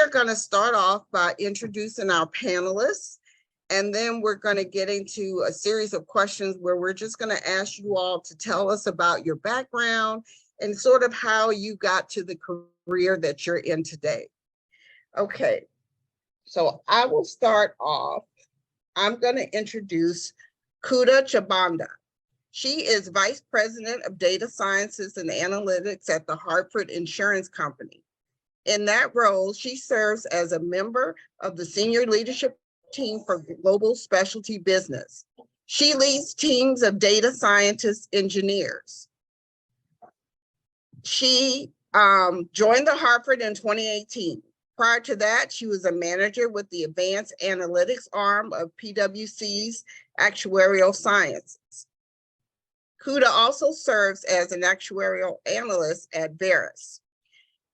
we are going to start off by introducing our panelists, and then we're going to get into a series of questions where we're just going to ask you all to tell us about your background and sort of how you got to the career that you're in today. Okay, so I will start off. I'm going to introduce Kuda Chabanda. She is Vice President of Data Sciences and Analytics at the Hartford Insurance Company. In that role, she serves as a member of the senior leadership team for global specialty business. She leads teams of data scientists, engineers. She joined the Hartford in 2018. Prior to that, she was a manager with the advanced analytics arm of PwC's actuarial sciences. Kuda also serves as an actuarial analyst at Verisk.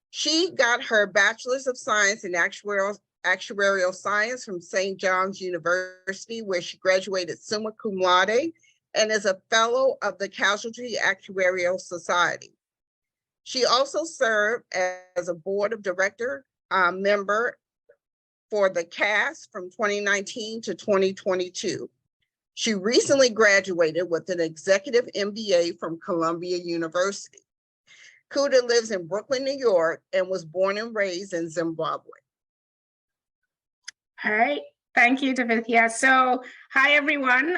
She got her Bachelor's of Science in Actuarial Science from St. John's University, where she graduated summa cum laude and is a fellow of the Casualty Actuarial Society. She also served as a board of director member for the CAS from 2019 to 2022. She recently graduated with an executive MBA from Columbia University. Kuda lives in Brooklyn, New York, and was born and raised in Zimbabwe. All right, thank you, Davithia. So, hi everyone.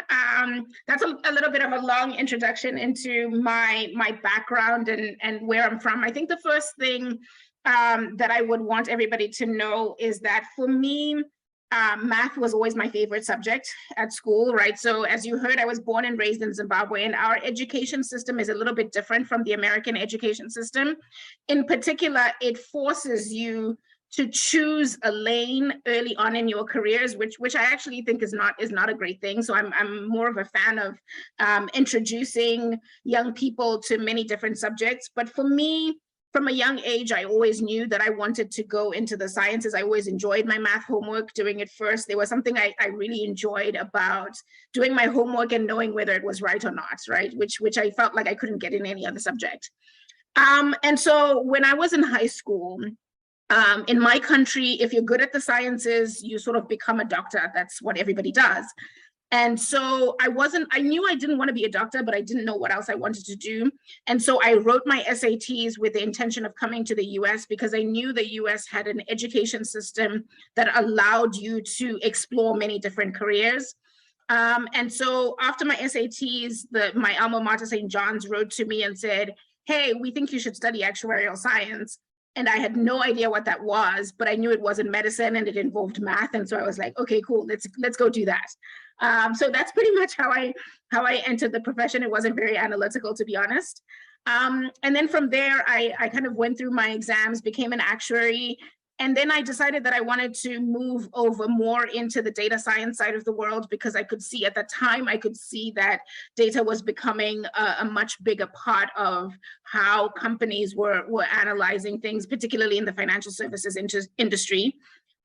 That's a little bit of a long introduction into my background and where I'm from. I think the first thing that I would want everybody to know is that for me, math was always my favorite subject at school, right? So as you heard, I was born and raised in Zimbabwe, and our education system is a little bit different from the American education system. In particular, it forces you to choose a lane early on in your careers, which I actually think is not a great thing. So I'm more of a fan of introducing young people to many different subjects. But for me, from a young age, I always knew that I wanted to go into the sciences. I always enjoyed my math homework, doing it first. There was something I really enjoyed about doing my homework and knowing whether it was right or not, right? Which I felt like I couldn't get in any other subject. And so when I was in high school, in my country, if you're good at the sciences, you sort of become a doctor. That's what everybody does. And so I knew I didn't want to be a doctor, but I didn't know what else I wanted to do. And so I wrote my SATs with the intention of coming to the US because I knew the US had an education system that allowed you to explore many different careers. And so after my SATs, my alma mater, St. John's, wrote to me and said, hey, we think you should study actuarial science. And I had no idea what that was, but I knew it wasn't medicine and it involved math. And so I was like, okay, cool, let's go do that. So that's pretty much how I entered the profession. It wasn't very analytical, to be honest. And then from there, I kind of went through my exams, became an actuary. And then I decided that I wanted to move over more into the data science side of the world because I could see at the time, I could see that data was becoming a much bigger part of how companies were analyzing things, particularly in the financial services industry.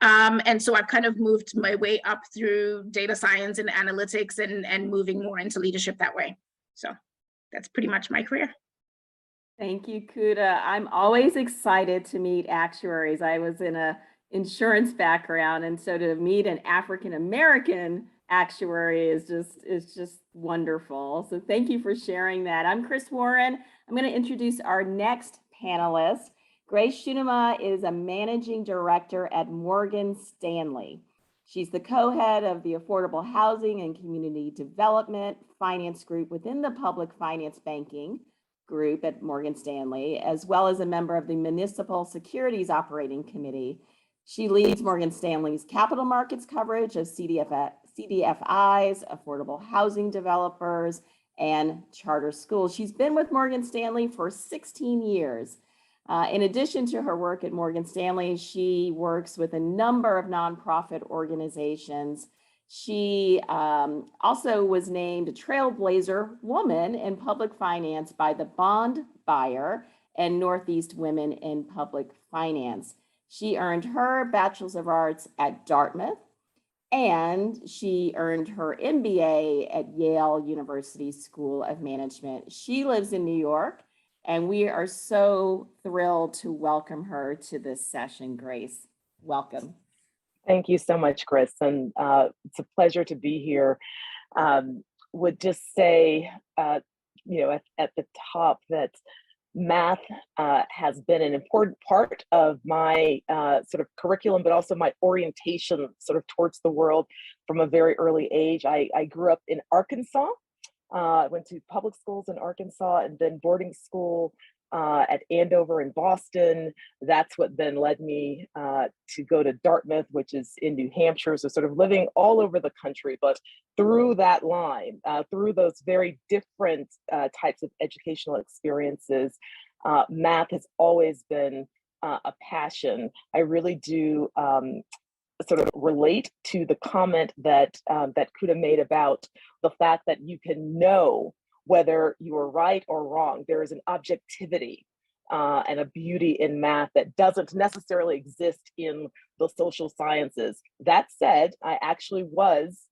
And so I've kind of moved my way up through data science and analytics and moving more into leadership that way. So that's pretty much my career. Thank you, Kuda. I'm always excited to meet actuaries. I was in an insurance background, and so to meet an African-American actuary is just wonderful. So thank you for sharing that. I'm Chris Warren. I'm going to introduce our next panelist. Grace Schoonema is a managing director at Morgan Stanley. She's the co-head of the Affordable Housing and Community Development Finance Group within the Public Finance Banking Group at Morgan Stanley, as well as a member of the Municipal Securities Operating Committee. She leads Morgan Stanley's capital markets coverage of CDFIs, affordable housing developers, and charter schools. She's been with Morgan Stanley for 16 years. In addition to her work at Morgan Stanley, she works with a number of nonprofit organizations. She also was named a Trailblazer Woman in Public Finance by the Bond Buyer and Northeast Women in Public Finance. She earned her Bachelor's of Arts at Dartmouth, and she earned her MBA at Yale University School of Management. She lives in New York, and we are so thrilled to welcome her to this session, Grace. Welcome. Thank you so much, Chris. And it's a pleasure to be here. Would just say, at the top that math has been an important part of my sort of curriculum, but also my orientation sort of towards the world from a very early age. I grew up in Arkansas. I went to public schools in Arkansas and then boarding school at Andover in Boston. That's what then led me to go to Dartmouth, which is in New Hampshire. So sort of living all over the country, but through that line, through those very different types of educational experiences, math has always been a passion. I really do sort of relate to the comment that that Kuda made about the fact that you can know whether you are right or wrong. There is an objectivity and a beauty in math that doesn't necessarily exist in the social sciences. That said, I actually was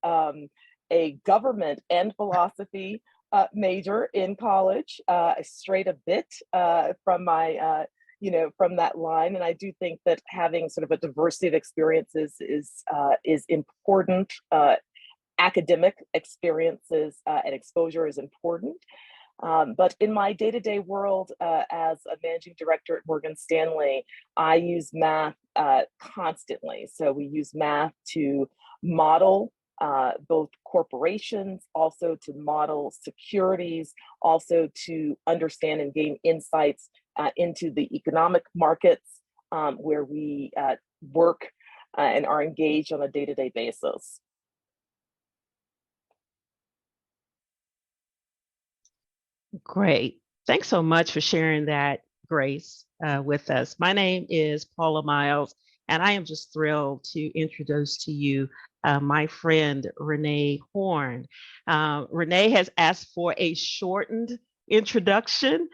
a government and philosophy major in college. I strayed a bit from my from that line. And I do think that having sort of a diversity of experiences is important. Academic experiences and exposure is important. But in my day-to-day world as a managing director at Morgan Stanley, I use math constantly. So we use math to model both corporations, also to model securities, also to understand and gain insights into the economic markets where we work and are engaged on a day-to-day basis. Great. Thanks so much for sharing that, Grace, with us. My name is Paula Miles, and I am just thrilled to introduce to you my friend, Renee Horn. Renee has asked for a shortened introduction.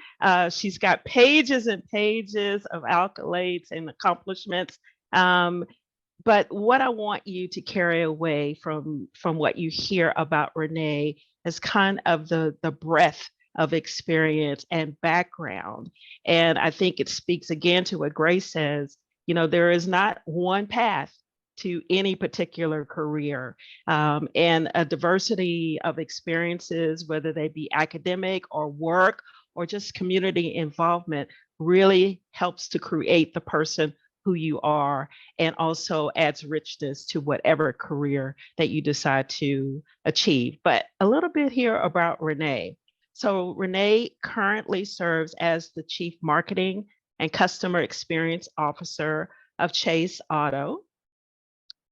She's got pages and pages of accolades and accomplishments. But what I want you to carry away from what you hear about Renee is kind of the breadth of experience and background. And I think it speaks again to what Grace says, there is not one path to any particular career, and a diversity of experiences, whether they be academic or work or just community involvement, really helps to create the person who you are, and also adds richness to whatever career that you decide to achieve. But a little bit here about Renee. So Renee currently serves as the Chief Marketing and Customer Experience Officer of Chase Auto.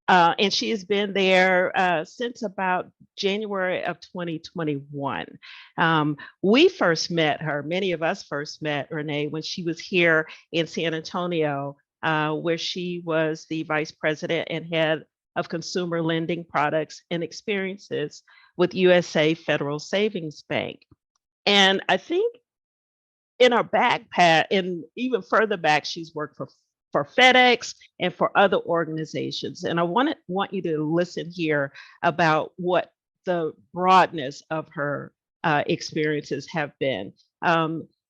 And she has been there since about January of 2021. We first met her, many of us first met Renee when she was here in San Antonio, where she was the Vice President and Head of Consumer Lending Products and Experiences with USA Federal Savings Bank. And I think in her backpack, and even further back, she's worked for FedEx and for other organizations. And I want you to listen here about what the broadness of her experiences have been.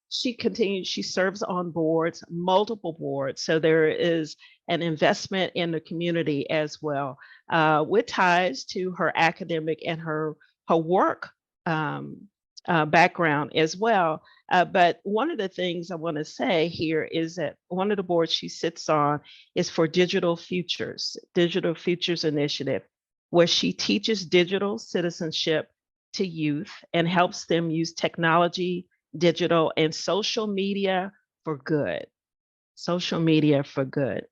She serves on boards, multiple boards. So there is an investment in the community as well, with ties to her academic and her work background as well. But one of the things I want to say here is that one of the boards she sits on is for Digital Futures Initiative, where she teaches digital citizenship to youth and helps them use technology, digital, and social media for good. Social media for good.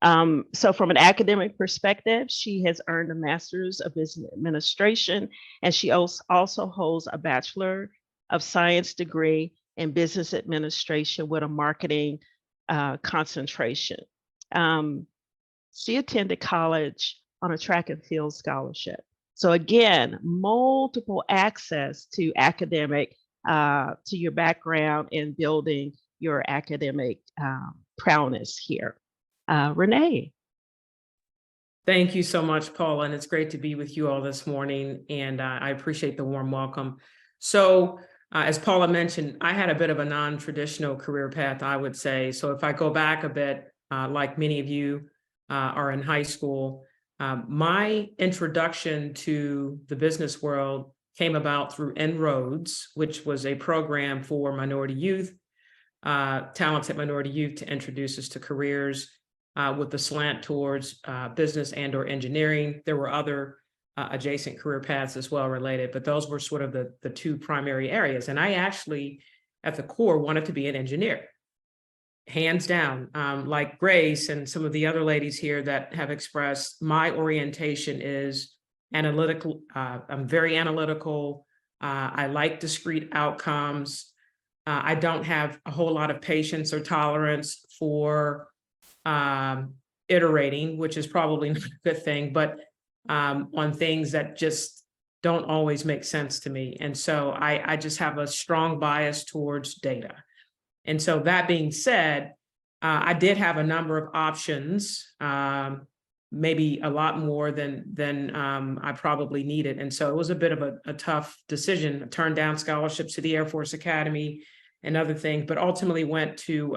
So from an academic perspective, she has earned a Master's of Business Administration, and she also holds a Bachelor of Science degree in Business Administration with a marketing concentration. She attended college on a track and field scholarship. So again, multiple access to academic, to your background in building your academic prowess here. Renee. Thank you so much, Paula, and it's great to be with you all this morning, and I appreciate the warm welcome. So as Paula mentioned, I had a bit of a non-traditional career path, I would say. So if I go back a bit, like many of you are in high school. My introduction to the business world came about through En-ROADS, which was a program for minority youth, talented minority youth, to introduce us to careers with the slant towards business and or engineering. There were other adjacent career paths as well related, but those were sort of the two primary areas. And I actually, at the core, wanted to be an engineer, hands down. Like Grace and some of the other ladies here that have expressed, my orientation is analytical. I'm very analytical. I like discrete outcomes. I don't have a whole lot of patience or tolerance for iterating, which is probably not a good thing, but on things that just don't always make sense to me. And so I just have a strong bias towards data. And so that being said, I did have a number of options, maybe a lot more than I probably needed. And so it was a bit of a tough decision. I turned down scholarships to the Air Force Academy and other things, but ultimately went to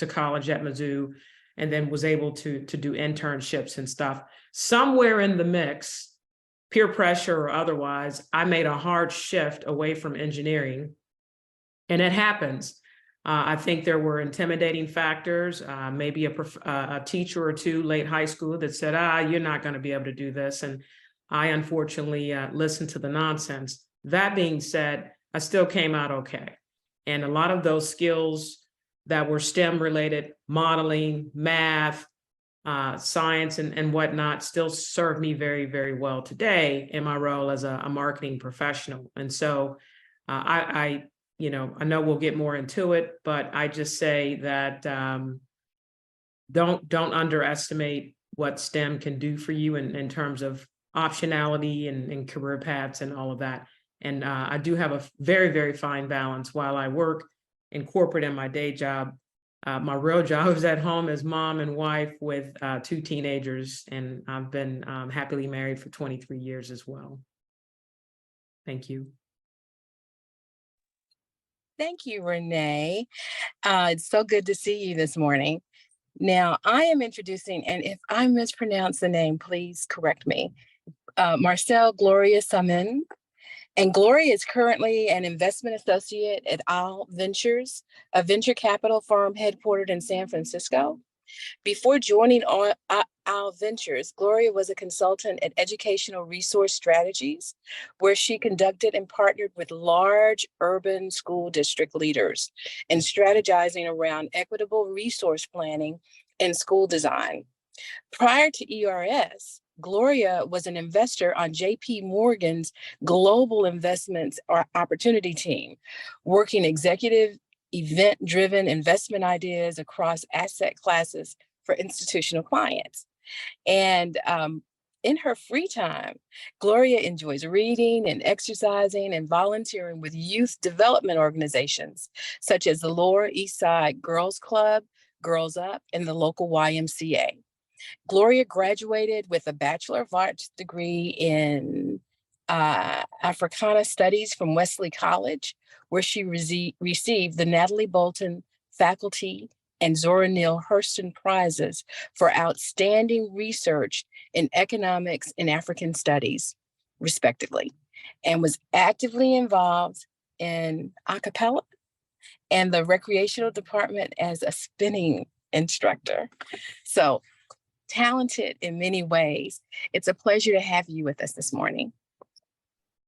college at Mizzou, and then was able to do internships and stuff. Somewhere in the mix, peer pressure or otherwise, I made a hard shift away from engineering, and it happens. I think there were intimidating factors, maybe a teacher or two late high school that said, you're not going to be able to do this. And I unfortunately listened to the nonsense. That being said, I still came out okay. And a lot of those skills that were STEM related, modeling, math, science and whatnot, still serve me very, very well today in my role as a marketing professional. And so I know we'll get more into it, but I just say that don't underestimate what STEM can do for you in terms of optionality and career paths and all of that. And I do have a very, very fine balance. While I work in corporate in my day job, my real job is at home as mom and wife with 2 teenagers, and I've been happily married for 23 years as well. Thank you. Thank you, Renee. It's so good to see you this morning. Now, I am introducing, and if I mispronounce the name, please correct me, Marcel Gloria Samin. And Gloria is currently an investment associate at Owl Ventures, a venture capital firm headquartered in San Francisco. Before joining Owl Ventures, Gloria was a consultant at Educational Resource Strategies, where she conducted and partnered with large urban school district leaders in strategizing around equitable resource planning and school design. Prior to ERS, Gloria was an investor on JP Morgan's Global Investments Opportunity Team, working executive event-driven investment ideas across asset classes for institutional clients. And in her free time, Gloria enjoys reading and exercising and volunteering with youth development organizations, such as the Lower East Side Girls Club, Girls Up, and the local YMCA. Gloria graduated with a Bachelor of Arts degree in Africana Studies from Wesley College, where she received the Natalie Bolton Faculty and Zora Neale Hurston Prizes for outstanding research in economics and African studies, respectively, and was actively involved in a cappella and the recreational department as a spinning instructor. So, talented in many ways. It's a pleasure to have you with us this morning.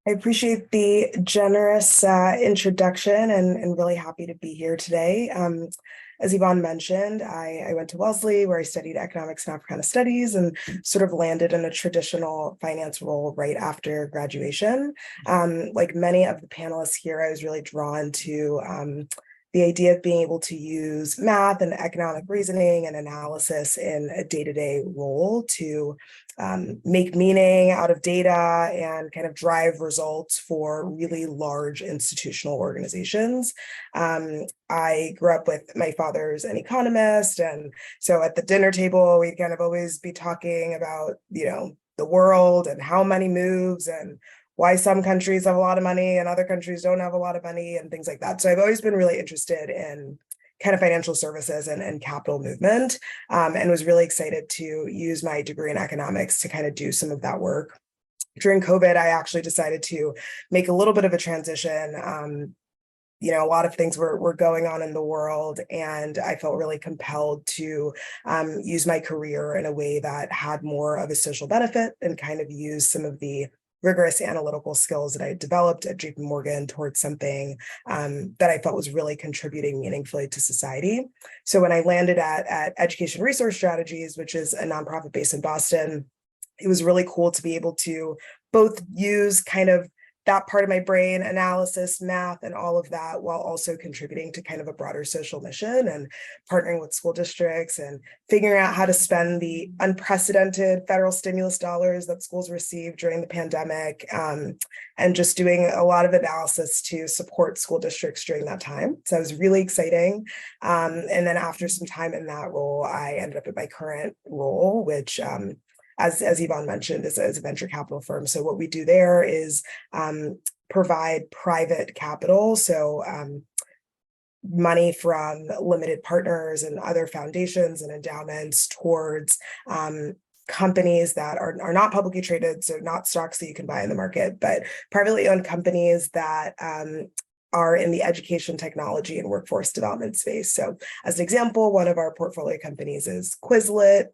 I appreciate the generous introduction and really happy to be here today. As Yvonne mentioned, I went to Wellesley, where I studied economics and Africana studies and sort of landed in a traditional finance role right after graduation. Like many of the panelists here, I was really drawn to the idea of being able to use math and economic reasoning and analysis in a day-to-day role to make meaning out of data and kind of drive results for really large institutional organizations. I grew up with, my father's an economist, and so at the dinner table, we'd kind of always be talking about, the world and how money moves and why some countries have a lot of money and other countries don't have a lot of money and things like that. So I've always been really interested in kind of financial services and capital movement, and was really excited to use my degree in economics to kind of do some of that work. During COVID, I actually decided to make a little bit of a transition. A lot of things were going on in the world, and I felt really compelled to use my career in a way that had more of a social benefit and kind of use some of the rigorous analytical skills that I developed at JP Morgan towards something that I felt was really contributing meaningfully to society. So when I landed at Education Resource Strategies, which is a nonprofit based in Boston, it was really cool to be able to both use kind of that part of my brain, analysis, math, and all of that, while also contributing to kind of a broader social mission and partnering with school districts and figuring out how to spend the unprecedented federal stimulus dollars that schools received during the pandemic, and just doing a lot of analysis to support school districts during that time. So it was really exciting. And then after some time in that role, I ended up at my current role, which as Yvonne mentioned, is a venture capital firm. So what we do there is provide private capital. So money from limited partners and other foundations and endowments towards companies that are not publicly traded, so not stocks that you can buy in the market, but privately owned companies that are in the education, technology, and workforce development space. So as an example, one of our portfolio companies is Quizlet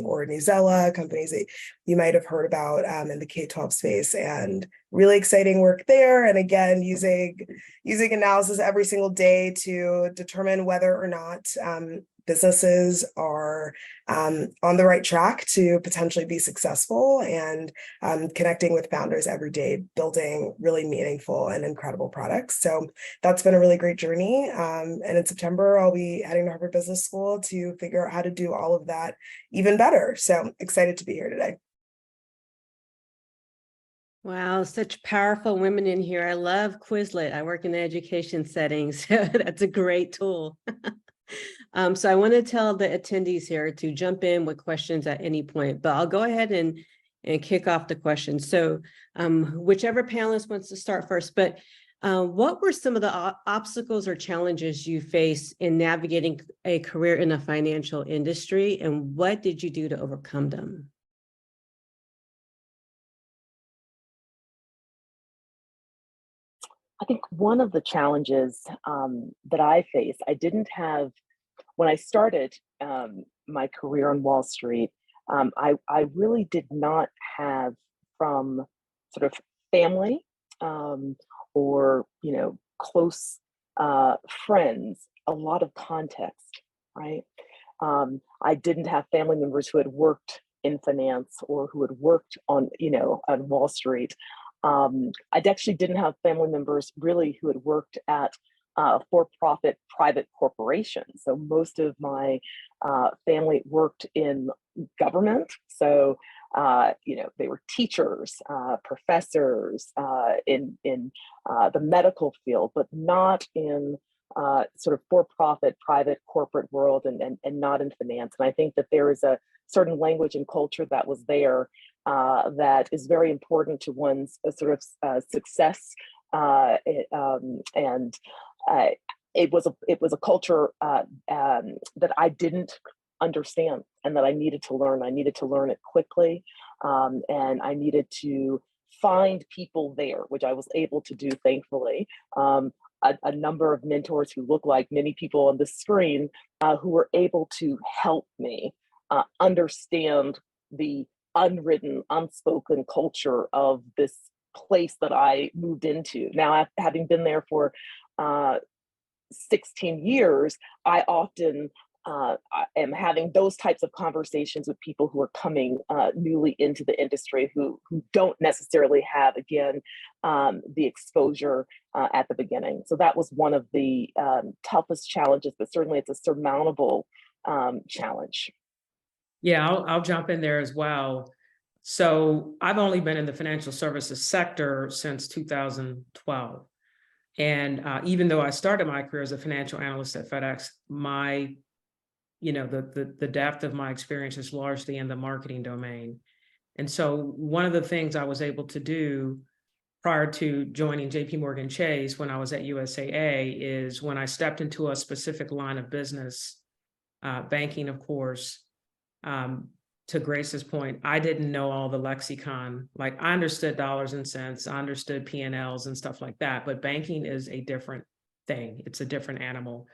or Newsela, companies that you might have heard about in the K-12 space, and really exciting work there. And again, using analysis every single day to determine whether or not businesses are on the right track to potentially be successful, and connecting with founders every day, building really meaningful and incredible products. So that's been a really great journey. And in September, I'll be heading to Harvard Business School to figure out how to do all of that even better. So excited to be here today. Wow, such powerful women in here. I love Quizlet. I work in the education setting, so that's a great tool. So I want to tell the attendees here to jump in with questions at any point, but I'll go ahead and kick off the questions. So whichever panelist wants to start first, but what were some of the obstacles or challenges you face in navigating a career in the financial industry, and what did you do to overcome them? I think one of the challenges that I face, I didn't have, when I started my career on Wall Street, I really did not have from sort of family or, close friends, a lot of context, right? I didn't have family members who had worked in finance or who had worked on Wall Street. I actually didn't have family members really who had worked at for-profit private corporations. So most of my family worked in government. So they were teachers, professors in the medical field, but not in sort of for-profit private corporate world, and not in finance. And I think that there is a certain language and culture that was there that is very important to one's sort of success, and it was a culture that I didn't understand and that I needed to learn. I needed to learn it quickly, and I needed to find people there, which I was able to do, thankfully. A number of mentors who look like many people on the screen who were able to help me understand the unwritten, unspoken culture of this place that I moved into. Now, having been there for 16 years, I often am having those types of conversations with people who are coming newly into the industry, who don't necessarily have, again, the exposure at the beginning. So that was one of the toughest challenges, but certainly it's a surmountable challenge. Yeah, I'll jump in there as well. So I've only been in the financial services sector since 2012. And even though I started my career as a financial analyst at FedEx, the depth of my experience is largely in the marketing domain. And so one of the things I was able to do prior to joining JP Morgan Chase when I was at USAA is when I stepped into a specific line of business, banking, of course. To Grace's point, I didn't know all the lexicon. Like, I understood dollars and cents, I understood P&Ls and stuff like that, but banking is a different thing. It's a different animal.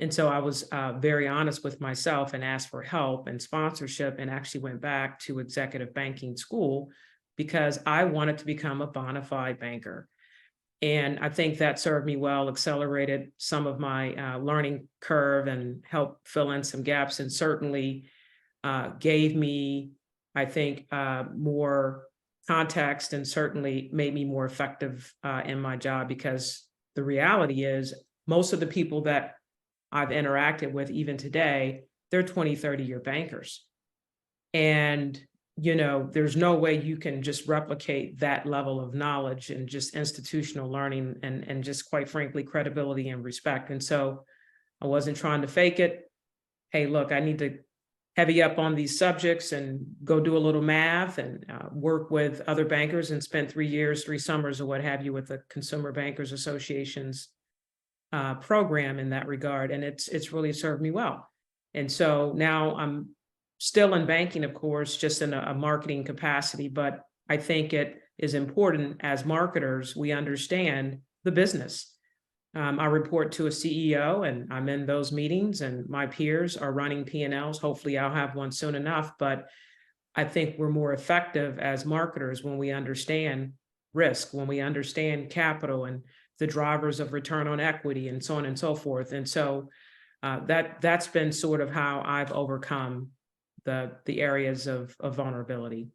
And so I was very honest with myself and asked for help and sponsorship, and actually went back to executive banking school because I wanted to become a bona fide banker. And I think that served me well, accelerated some of my learning curve and helped fill in some gaps, and certainly gave me, I think, more context, and certainly made me more effective in my job, because the reality is most of the people that I've interacted with even today, they're 20, 30-year bankers. And, you know, there's no way you can just replicate that level of knowledge and just institutional learning and just, quite frankly, credibility and respect. And so I wasn't trying to fake it. Hey, look, I need to heavy up on these subjects and go do a little math and work with other bankers, and spent 3 years, 3 summers or what have you with the Consumer Bankers Association's program in that regard. And it's really served me well. And so now I'm still in banking, of course, just in a marketing capacity, but I think it is important as marketers, we understand the business. I report to a CEO, and I'm in those meetings, and my peers are running P&Ls. Hopefully I'll have one soon enough, but I think we're more effective as marketers when we understand risk, when we understand capital and the drivers of return on equity and so on and so forth. And so that's been sort of how I've overcome the areas of vulnerability.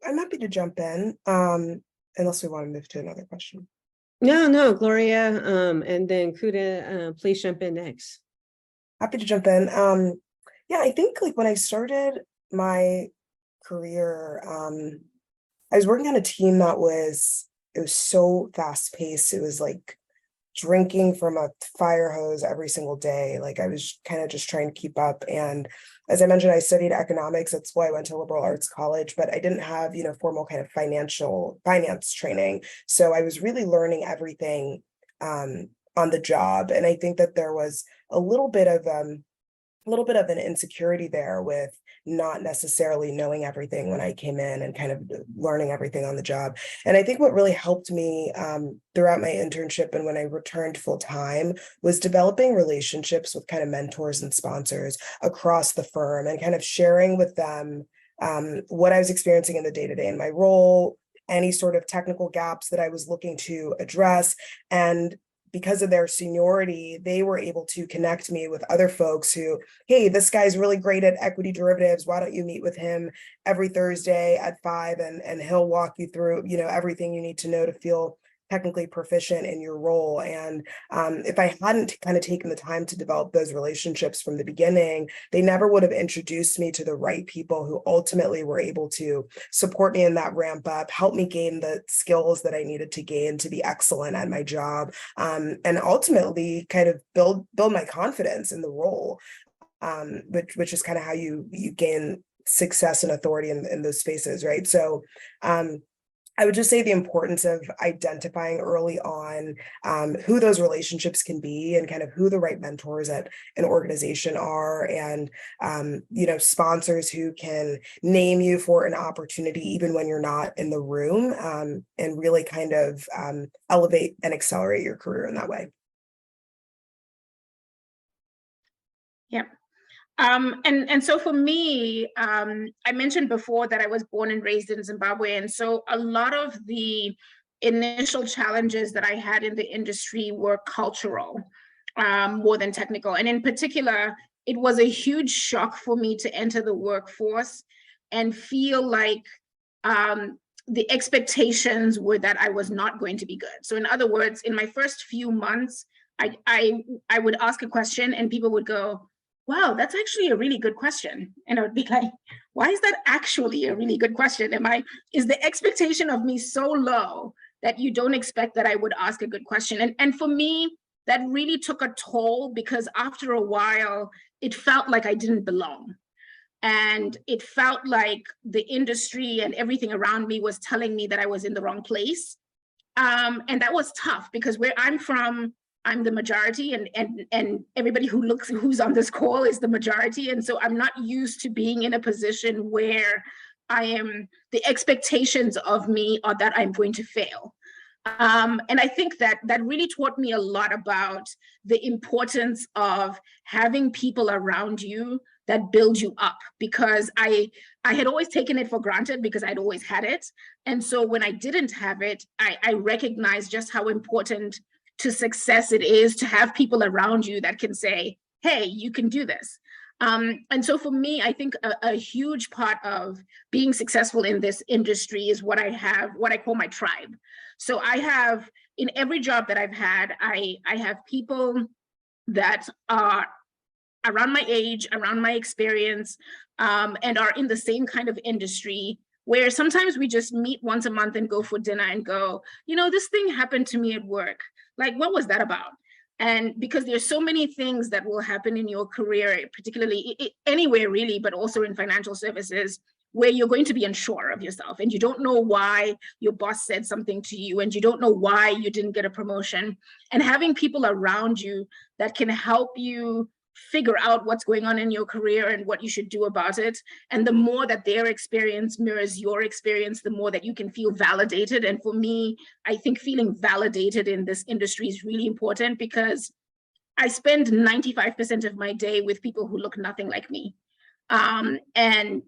I'm happy to jump in, unless we want to move to another question. No, Gloria, and then Kuda, please jump in next. Happy to jump in. Yeah, I think like when I started my career, I was working on a team that was so fast paced. It was like drinking from a fire hose every single day. Like, I was kind of just trying to keep up. And as I mentioned, I studied economics. That's why I went to liberal arts college, but I didn't have, formal kind of finance training. So I was really learning everything on the job. And I think that there was a little bit of an insecurity there with not necessarily knowing everything when I came in and kind of learning everything on the job. And I think what really helped me throughout my internship and when I returned full time was developing relationships with kind of mentors and sponsors across the firm, and kind of sharing with them what I was experiencing in the day-to-day in my role, any sort of technical gaps that I was looking to address. And because of their seniority, they were able to connect me with other folks who, hey, this guy's really great at equity derivatives. Why don't you meet with him every Thursday at 5 and he'll walk you through, everything you need to know to feel technically proficient in your role. And if I hadn't kind of taken the time to develop those relationships from the beginning, they never would have introduced me to the right people who ultimately were able to support me in that ramp up, help me gain the skills that I needed to gain to be excellent at my job, and ultimately kind of build my confidence in the role, which is kind of how you gain success and authority in those spaces, right? So I would just say the importance of identifying early on who those relationships can be, and kind of who the right mentors at an organization are, and sponsors who can name you for an opportunity even when you're not in the room, and really kind of elevate and accelerate your career in that way. Yep. And so for me, I mentioned before that I was born and raised in Zimbabwe. And so a lot of the initial challenges that I had in the industry were cultural, more than technical. And in particular, it was a huge shock for me to enter the workforce and feel like the expectations were that I was not going to be good. So in other words, in my first few months, I would ask a question and people would go, wow, that's actually a really good question. And I would be like, why is that actually a really good question? Is the expectation of me so low that you don't expect that I would ask a good question? And for me, that really took a toll, because after a while, it felt like I didn't belong. And it felt like the industry and everything around me was telling me that I was in the wrong place. And that was tough because where I'm from, I'm the majority, and everybody who's on this call is the majority. And so I'm not used to being in a position where the expectations of me are that I'm going to fail. And I think that really taught me a lot about the importance of having people around you that build you up, because I had always taken it for granted because I'd always had it. And so when I didn't have it, I recognized just how important to success it is to have people around you that can say, hey, you can do this. And so for me, I think a huge part of being successful in this industry is what I call my tribe. So I have, in every job that I've had, I have people that are around my age, around my experience, and are in the same kind of industry, where sometimes we just meet once a month and go for dinner and go, you know, this thing happened to me at work. Like, what was that about? And because there's so many things that will happen in your career, particularly anywhere really, but also in financial services, where you're going to be unsure of yourself and you don't know why your boss said something to you and you don't know why you didn't get a promotion. And having people around you that can help you figure out what's going on in your career and what you should do about it. And the more that their experience mirrors your experience, the more that you can feel validated. And for me, I think feeling validated in this industry is really important, because I spend 95% of my day with people who look nothing like me. And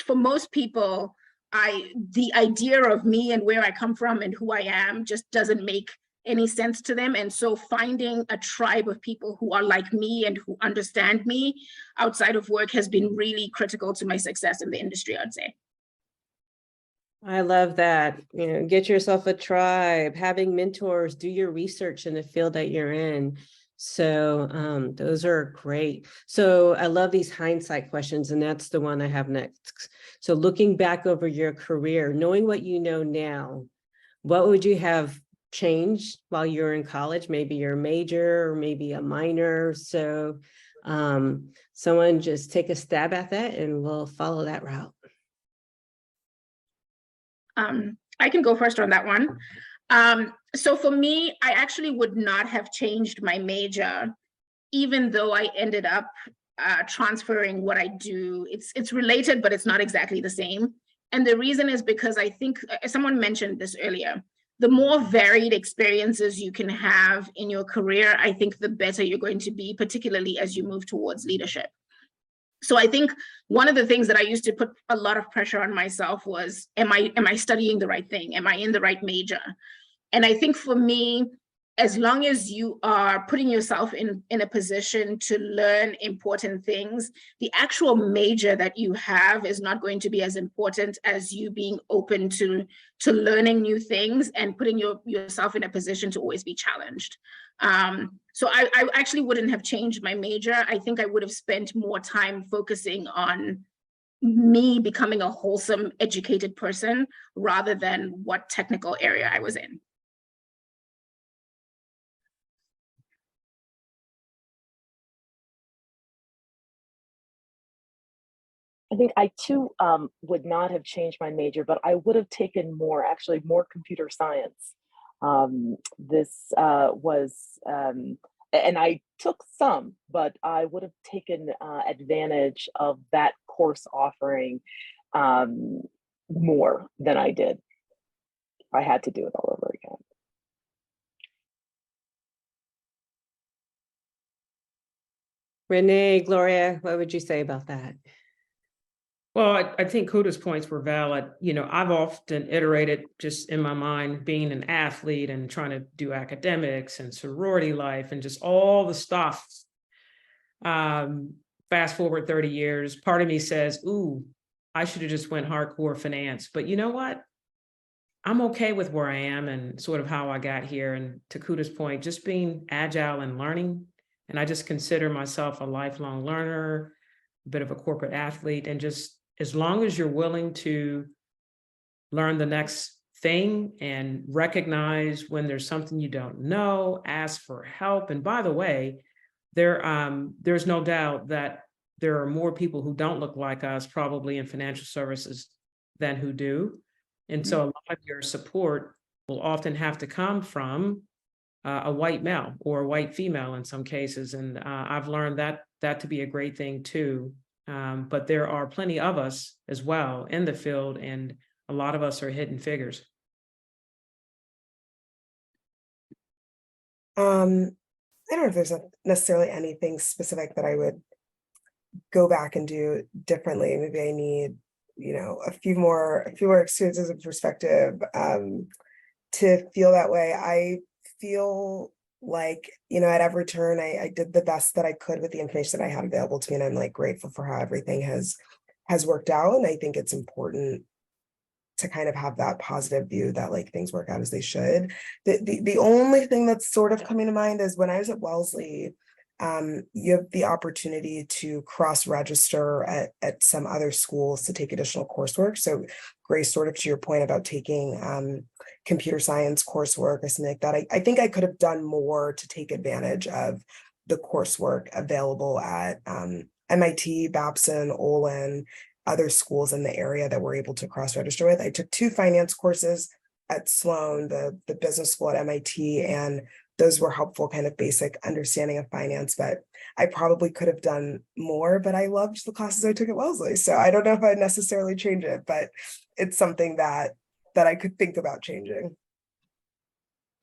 for most people, the idea of me and where I come from and who I am just doesn't make any sense to them. And so finding a tribe of people who are like me and who understand me outside of work has been really critical to my success in the industry, I'd say. I love that. You know, get yourself a tribe, having mentors, do your research in the field that you're in. So those are great. So I love these hindsight questions, and that's the one I have next. So looking back over your career, knowing what you know now, what would you have changed while you were in college? Maybe your major or maybe a minor. So someone just take a stab at that and we'll follow that route. I can go first on that one. So for me, I actually would not have changed my major, even though I ended up transferring what I do. It's related, but it's not exactly the same. And the reason is because I think someone mentioned this earlier. The more varied experiences you can have in your career, I think the better you're going to be, particularly as you move towards leadership. So I think one of the things that I used to put a lot of pressure on myself was, am I studying the right thing? Am I in the right major? And I think for me, as long as you are putting yourself in a position to learn important things, the actual major that you have is not going to be as important as you being open to learning new things and putting yourself in a position to always be challenged. So I actually wouldn't have changed my major. I think I would have spent more time focusing on me becoming a wholesome, educated person rather than what technical area I was in. I think I too would not have changed my major, but I would have taken more computer science. This was, and I took some, but I would have taken advantage of that course offering more than I did. I had to do it all over again. Renee, Gloria, what would you say about that? Well, I think Kuda's points were valid. You know, I've often iterated just in my mind being an athlete and trying to do academics and sorority life and just all the stuff. Fast forward 30 years, part of me says, ooh, I should have just went hardcore finance. But you know what? I'm okay with where I am and sort of how I got here. And to Kuda's point, just being agile and learning. And I just consider myself a lifelong learner, a bit of a corporate athlete, and just as long as you're willing to learn the next thing and recognize when there's something you don't know, ask for help. And by the way, there's no doubt that there are more people who don't look like us probably in financial services than who do. And so a lot of your support will often have to come from a white male or a white female in some cases. And I've learned that to be a great thing too. But there are plenty of us as well in the field, and a lot of us are hidden figures. I don't know if there's necessarily anything specific that I would go back and do differently. Maybe I need, a few more experiences and perspective to feel that way. I feel like, at every turn, I did the best that I could with the information that I had available to me. And I'm like grateful for how everything has worked out. And I think it's important to kind of have that positive view that like things work out as they should. The only thing that's sort of coming to mind is when I was at Wellesley, you have the opportunity to cross-register at some other schools to take additional coursework. So Grace, sort of to your point about taking computer science coursework or something like that, I think I could have done more to take advantage of the coursework available at MIT, Babson, Olin, other schools in the area that we're able to cross-register with. I took 2 finance courses at Sloan, the business school at MIT, and those were helpful, kind of basic understanding of finance, but I probably could have done more, but I loved the classes I took at Wellesley. So I don't know if I'd necessarily change it, but it's something that I could think about changing.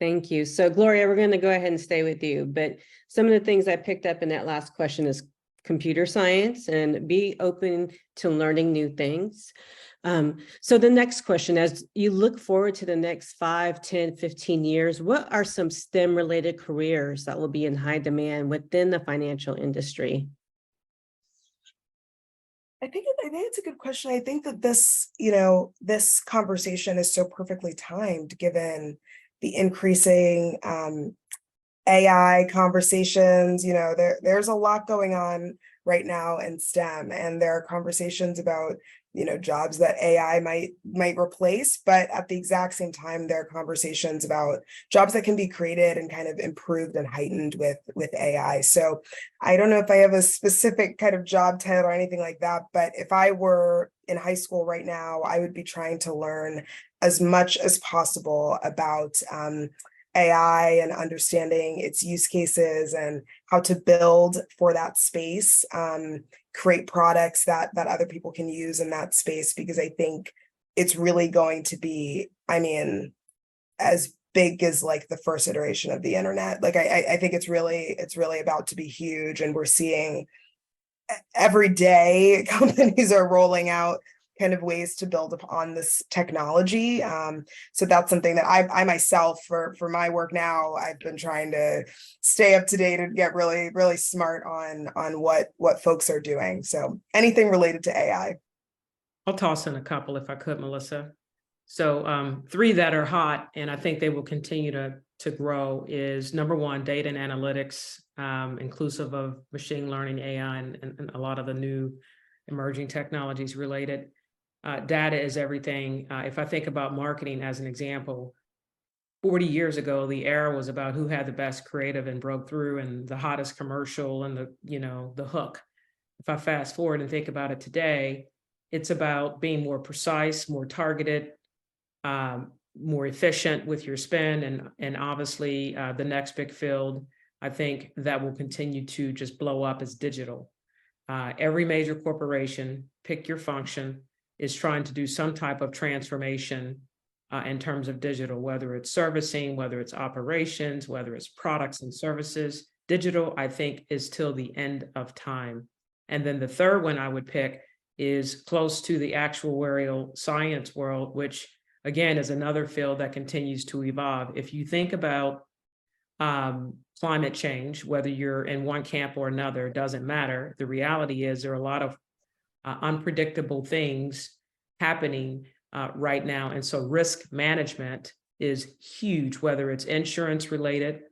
Thank you. So Gloria, we're going to go ahead and stay with you, but some of the things I picked up in that last question is computer science and be open to learning new things. So the next question, as you look forward to the next 5, 10, 15 years, what are some STEM related careers that will be in high demand within the financial industry? I think it's a good question. I think that this, this conversation is so perfectly timed given the increasing AI conversations. There's a lot going on right now in STEM, and there are conversations about jobs that AI might replace, but at the exact same time, there are conversations about jobs that can be created and kind of improved and heightened with AI. So I don't know if I have a specific kind of job title or anything like that, but if I were in high school right now, I would be trying to learn as much as possible about AI and understanding its use cases and how to build for that space, create products that other people can use in that space, because I think it's really going to be, as big as like the first iteration of the internet. Like I think it's really about to be huge, and we're seeing every day companies are rolling out kind of ways to build upon this technology. So that's something that I myself, for my work now, I've been trying to stay up to date and get really, really smart on what folks are doing. So anything related to AI. I'll toss in a couple if I could, Melissa. So 3 that are hot, and I think they will continue to grow, is number 1, data and analytics, inclusive of machine learning, AI, and a lot of the new emerging technologies related. Data is everything. If I think about marketing as an example, 40 years ago, the era was about who had the best creative and broke through and the hottest commercial and the hook. If I fast forward and think about it today, it's about being more precise, more targeted, more efficient with your spend. And obviously the next big field, I think that will continue to just blow up is digital. Every major corporation, pick your function, is trying to do some type of transformation in terms of digital, whether it's servicing, whether it's operations, whether it's products and services. Digital, I think, is till the end of time. And then the third one I would pick is close to the actuarial science world, which again is another field that continues to evolve. If you think about climate change, whether you're in one camp or another, it doesn't matter. The reality is there are a lot of unpredictable things happening right now. And so risk management is huge, whether it's insurance related,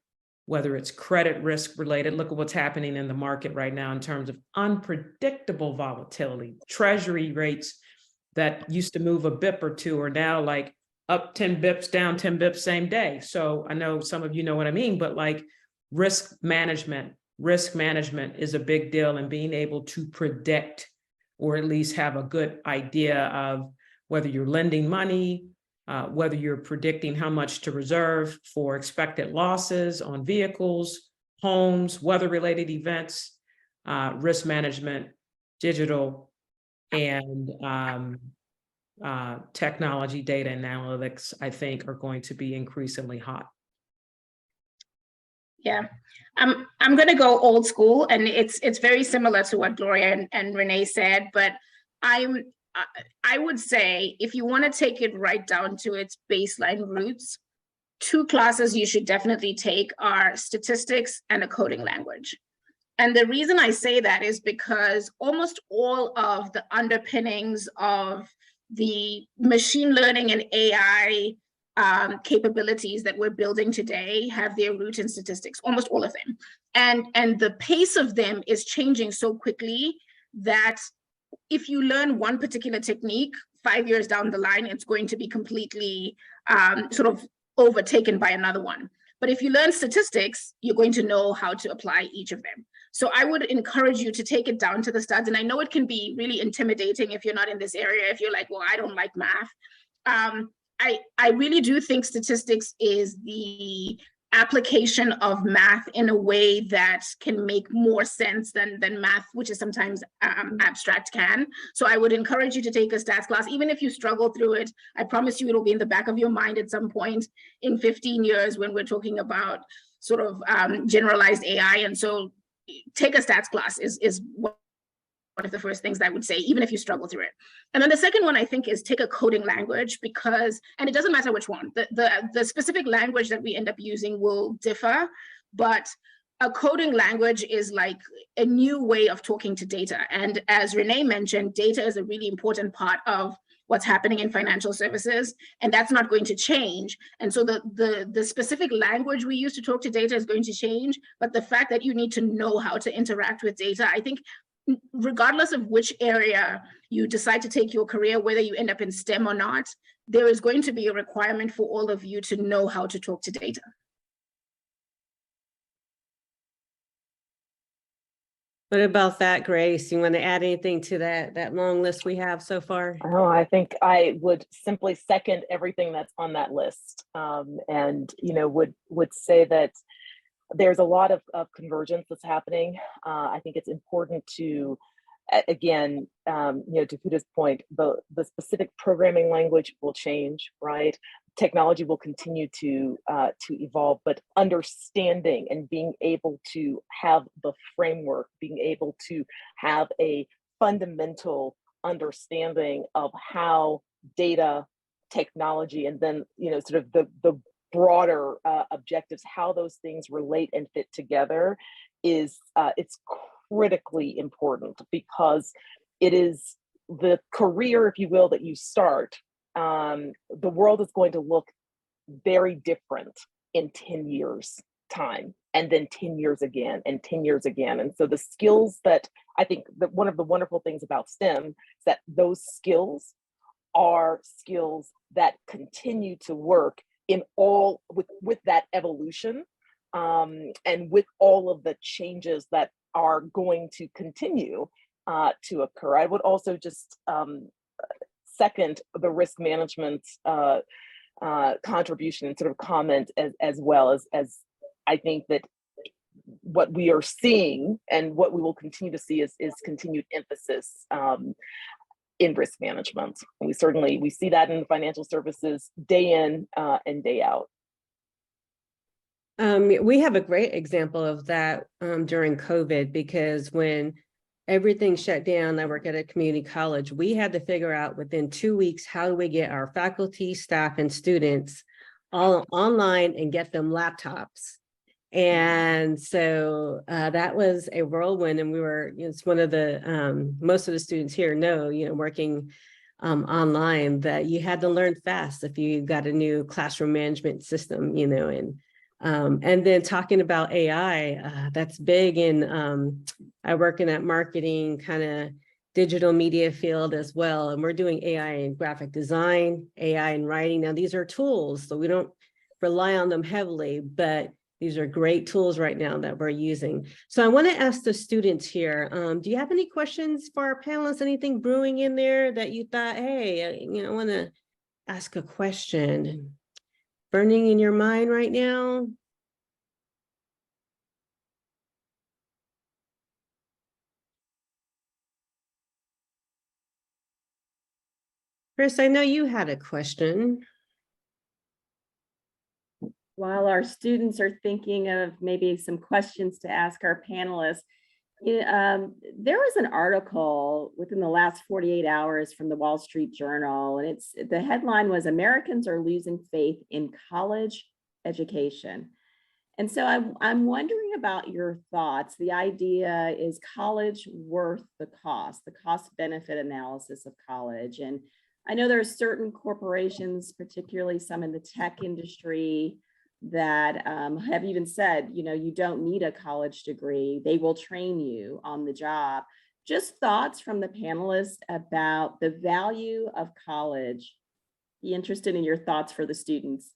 whether it's credit risk related. Look at what's happening in the market right now in terms of unpredictable volatility. Treasury rates that used to move a bip or two are now like up 10 bips, down 10 bips same day. So I know some of you know what I mean, but like risk management risk management is a big deal, and being able to predict or at least have a good idea of whether you're lending money, whether you're predicting how much to reserve for expected losses on vehicles, homes, weather-related events, risk management, digital, and technology, data, and analytics, I think, are going to be increasingly hot. Yeah, I'm going to go old school, and it's very similar to what Gloria and Renee said, but I would say if you want to take it right down to its baseline roots, 2 classes you should definitely take are statistics and a coding language. And the reason I say that is because almost all of the underpinnings of the machine learning and AI capabilities that we're building today have their root in statistics, almost all of them. And the pace of them is changing so quickly that if you learn one particular technique, 5 years down the line, it's going to be completely sort of overtaken by another one. But if you learn statistics, you're going to know how to apply each of them. So I would encourage you to take it down to the studs. And I know it can be really intimidating if you're not in this area, if you're like, well, I don't like math. I really do think statistics is the application of math in a way that can make more sense than math, which is sometimes abstract can. So I would encourage you to take a stats class, even if you struggle through it. I promise you it'll be in the back of your mind at some point in 15 years when we're talking about sort of generalized AI. And so take a stats class is one of the first things I would say, even if you struggle through it. And then the second one, I think, is take a coding language, because, and it doesn't matter which one, the specific language that we end up using will differ, but a coding language is like a new way of talking to data. And as Renee mentioned, data is a really important part of what's happening in financial services, and that's not going to change. And so the specific language we use to talk to data is going to change, but the fact that you need to know how to interact with data, I think, regardless of which area you decide to take your career, whether you end up in STEM or not, there is going to be a requirement for all of you to know how to talk to data. What about that, Grace? You want to add anything to that long list we have so far? Oh, I think I would simply second everything that's on that list, and would say that there's a lot of convergence that's happening. I think it's important to, again, to Kuda's point, the specific programming language will change, right? Technology will continue to evolve, but understanding and being able to have the framework, being able to have a fundamental understanding of how data, technology, and then sort of the broader objectives, how those things relate and fit together is it's critically important, because it is the career, if you will, that you start. The world is going to look very different in 10 years time, and then 10 years again, and 10 years again. And so the skills that I think that one of the wonderful things about STEM is that those skills are skills that continue to work in all with that evolution, and with all of the changes that are going to continue to occur. I would also just second the risk management contribution and sort of comment as well as I think that what we are seeing and what we will continue to see is continued emphasis in risk management. And we see that in financial services day in and day out. We have a great example of that during COVID, because when everything shut down, I work at a community college, we had to figure out within 2 weeks, how do we get our faculty, staff, and students all online and get them laptops. And so that was a whirlwind, and we were, it's one of the, most of the students here know, working online, that you had to learn fast if you got a new classroom management system, and then talking about AI, that's big in, I work in that marketing kind of digital media field as well. And we're doing AI in graphic design, AI in writing. Now, these are tools, so we don't rely on them heavily, but These are great tools right now that we're using. So I want to ask the students here, do you have any questions for our panelists? Anything brewing in there that you thought, hey, I want to ask a question? Burning in your mind right now? Chris, I know you had a question. While our students are thinking of maybe some questions to ask our panelists, there was an article within the last 48 hours from the Wall Street Journal, and the headline was "Americans are losing faith in college education." And so I'm wondering about your thoughts. The idea is college worth the cost benefit analysis of college. And I know there are certain corporations, particularly some in the tech industry, that have even said, you don't need a college degree. They will train you on the job. Just thoughts from the panelists about the value of college. Be interested in your thoughts for the students.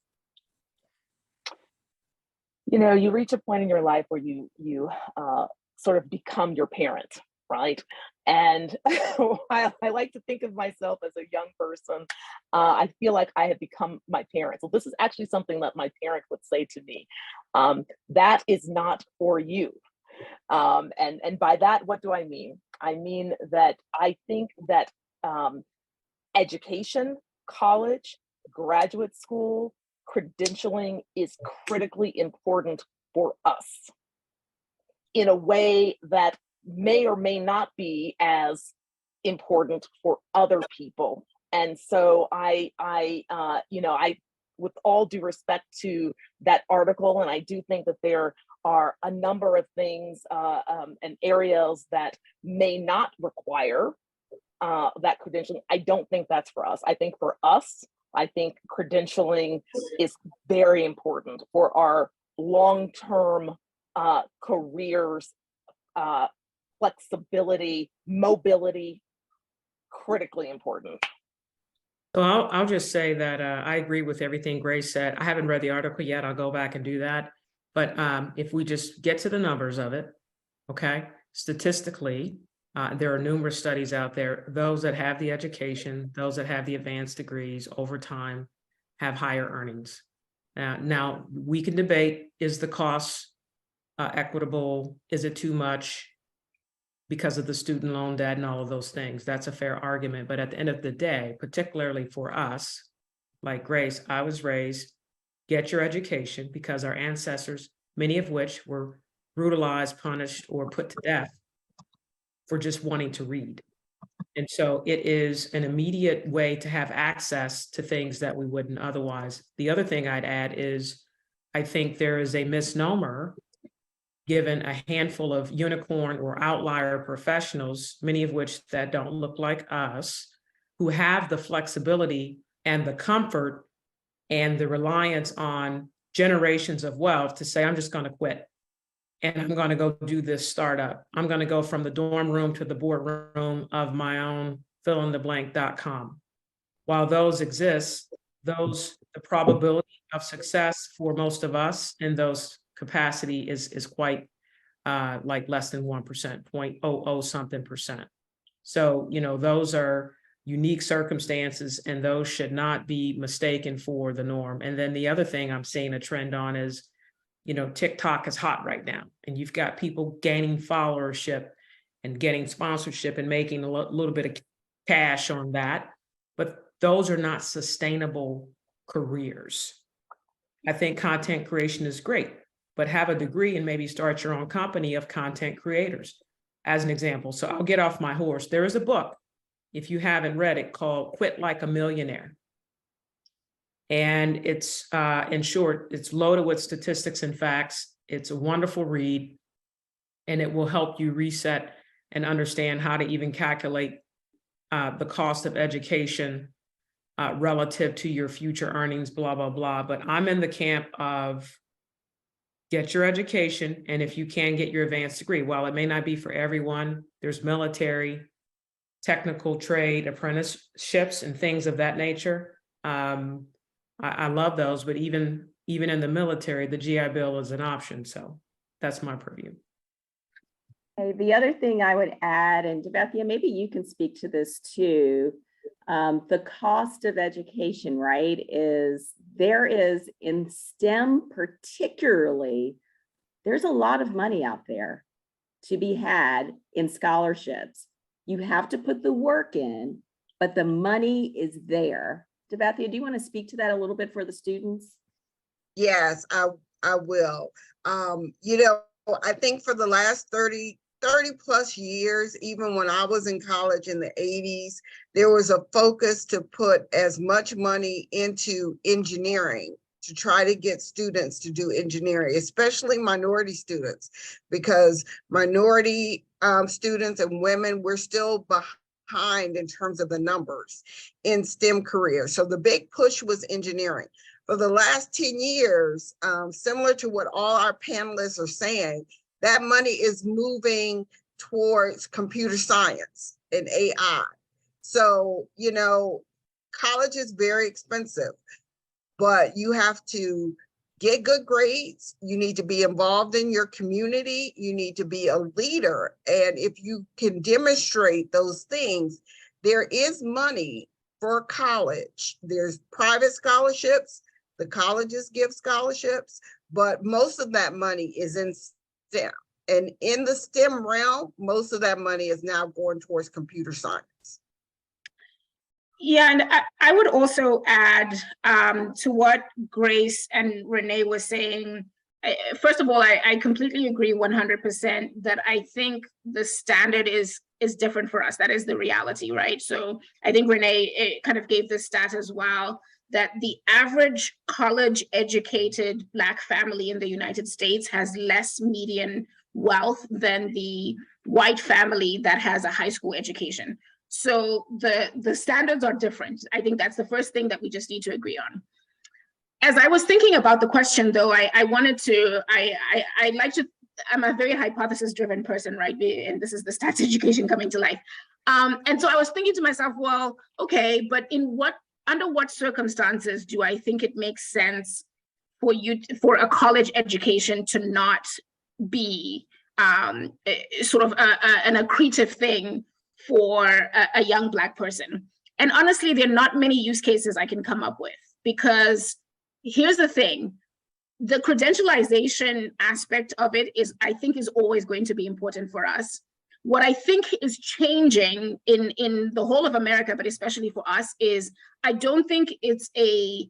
You reach a point in your life where you sort of become your parent, right? And while I like to think of myself as a young person, I feel like I have become my parent. So this is actually something that my parent would say to me. That is not for you. And by that, what do I mean? I mean that I think that education, college, graduate school, credentialing is critically important for us in a way that may or may not be as important for other people. And so I with all due respect to that article, and I do think that there are a number of things and areas that may not require that credentialing. I don't think that's for us. I think for us, I think credentialing is very important for our long-term careers, flexibility, mobility, critically important. So I'll just say that I agree with everything Grace said. I haven't read the article yet. I'll go back and do that. But if we just get to the numbers of it, okay, statistically, there are numerous studies out there. Those that have the education, those that have the advanced degrees over time have higher earnings. Now we can debate, is the cost equitable? Is it too much because of the student loan debt and all of those things? That's a fair argument. But at the end of the day, particularly for us, like Grace, I was raised, get your education, because our ancestors, many of which were brutalized, punished, or put to death for just wanting to read. And so it is an immediate way to have access to things that we wouldn't otherwise. The other thing I'd add is, I think there is a misnomer given a handful of unicorn or outlier professionals, many of which that don't look like us, who have the flexibility and the comfort and the reliance on generations of wealth to say, I'm just going to quit. And I'm going to go do this startup. I'm going to go from the dorm room to the boardroom of my own fill-in-the-blank.com. While those exist, the probability of success for most of us in those capacity is quite like less than 1%, 0.00 something percent. So, those are unique circumstances, and those should not be mistaken for the norm. And then the other thing I'm seeing a trend on is, TikTok is hot right now, and you've got people gaining followership and getting sponsorship and making a little bit of cash on that. But those are not sustainable careers. I think content creation is great, but have a degree and maybe start your own company of content creators, as an example. So I'll get off my horse. There is a book, if you haven't read it, called Quit Like a Millionaire. And it's, in short, it's loaded with statistics and facts. It's a wonderful read, and it will help you reset and understand how to even calculate the cost of education relative to your future earnings, blah, blah, blah. But I'm in the camp of get your education, and if you can, get your advanced degree. While it may not be for everyone, there's military, technical trade, apprenticeships, and things of that nature. I love those, but even even in the military, the GI Bill is an option. So that's my purview. Okay, the other thing I would add, and Devethia, maybe you can speak to this too. The cost of education, right, there is in STEM particularly, there's a lot of money out there to be had in scholarships. You have to put the work in, but the money is there. Devethia, do you want to speak to that a little bit for the students? Yes, I will. I think for the last 30 plus years, even when I was in college in the 80s, there was a focus to put as much money into engineering to try to get students to do engineering, especially minority students, because minority students and women, we're still behind in terms of the numbers in STEM careers. So the big push was engineering. For the last 10 years, similar to what all our panelists are saying, that money is moving towards computer science and AI. So, college is very expensive, but you have to get good grades. You need to be involved in your community. You need to be a leader. And if you can demonstrate those things, there is money for college. There's private scholarships. The colleges give scholarships, but most of that money is in STEM. And in the STEM realm, most of that money is now going towards computer science. Yeah, and I would also add to what Grace and Renee were saying. First of all, I completely agree 100% that I think the standard is different for us. That is the reality, right? So I think Renee kind of gave this stat as well, that the average college educated Black family in the United States has less median wealth than the white family that has a high school education. So the standards are different. I think that's the first thing that we just need to agree on. As I was thinking about the question though, I like to, I'm a very hypothesis driven person, right? And this is the stats education coming to life. And so I was thinking to myself, well, okay, but under what circumstances do I think it makes sense for a college education to not be sort of an accretive thing for a young Black person? And honestly, there are not many use cases I can come up with, because here's the thing. The credentialization aspect of it I think is always going to be important for us. What I think is changing in the whole of America, but especially for us, is I don't think it's a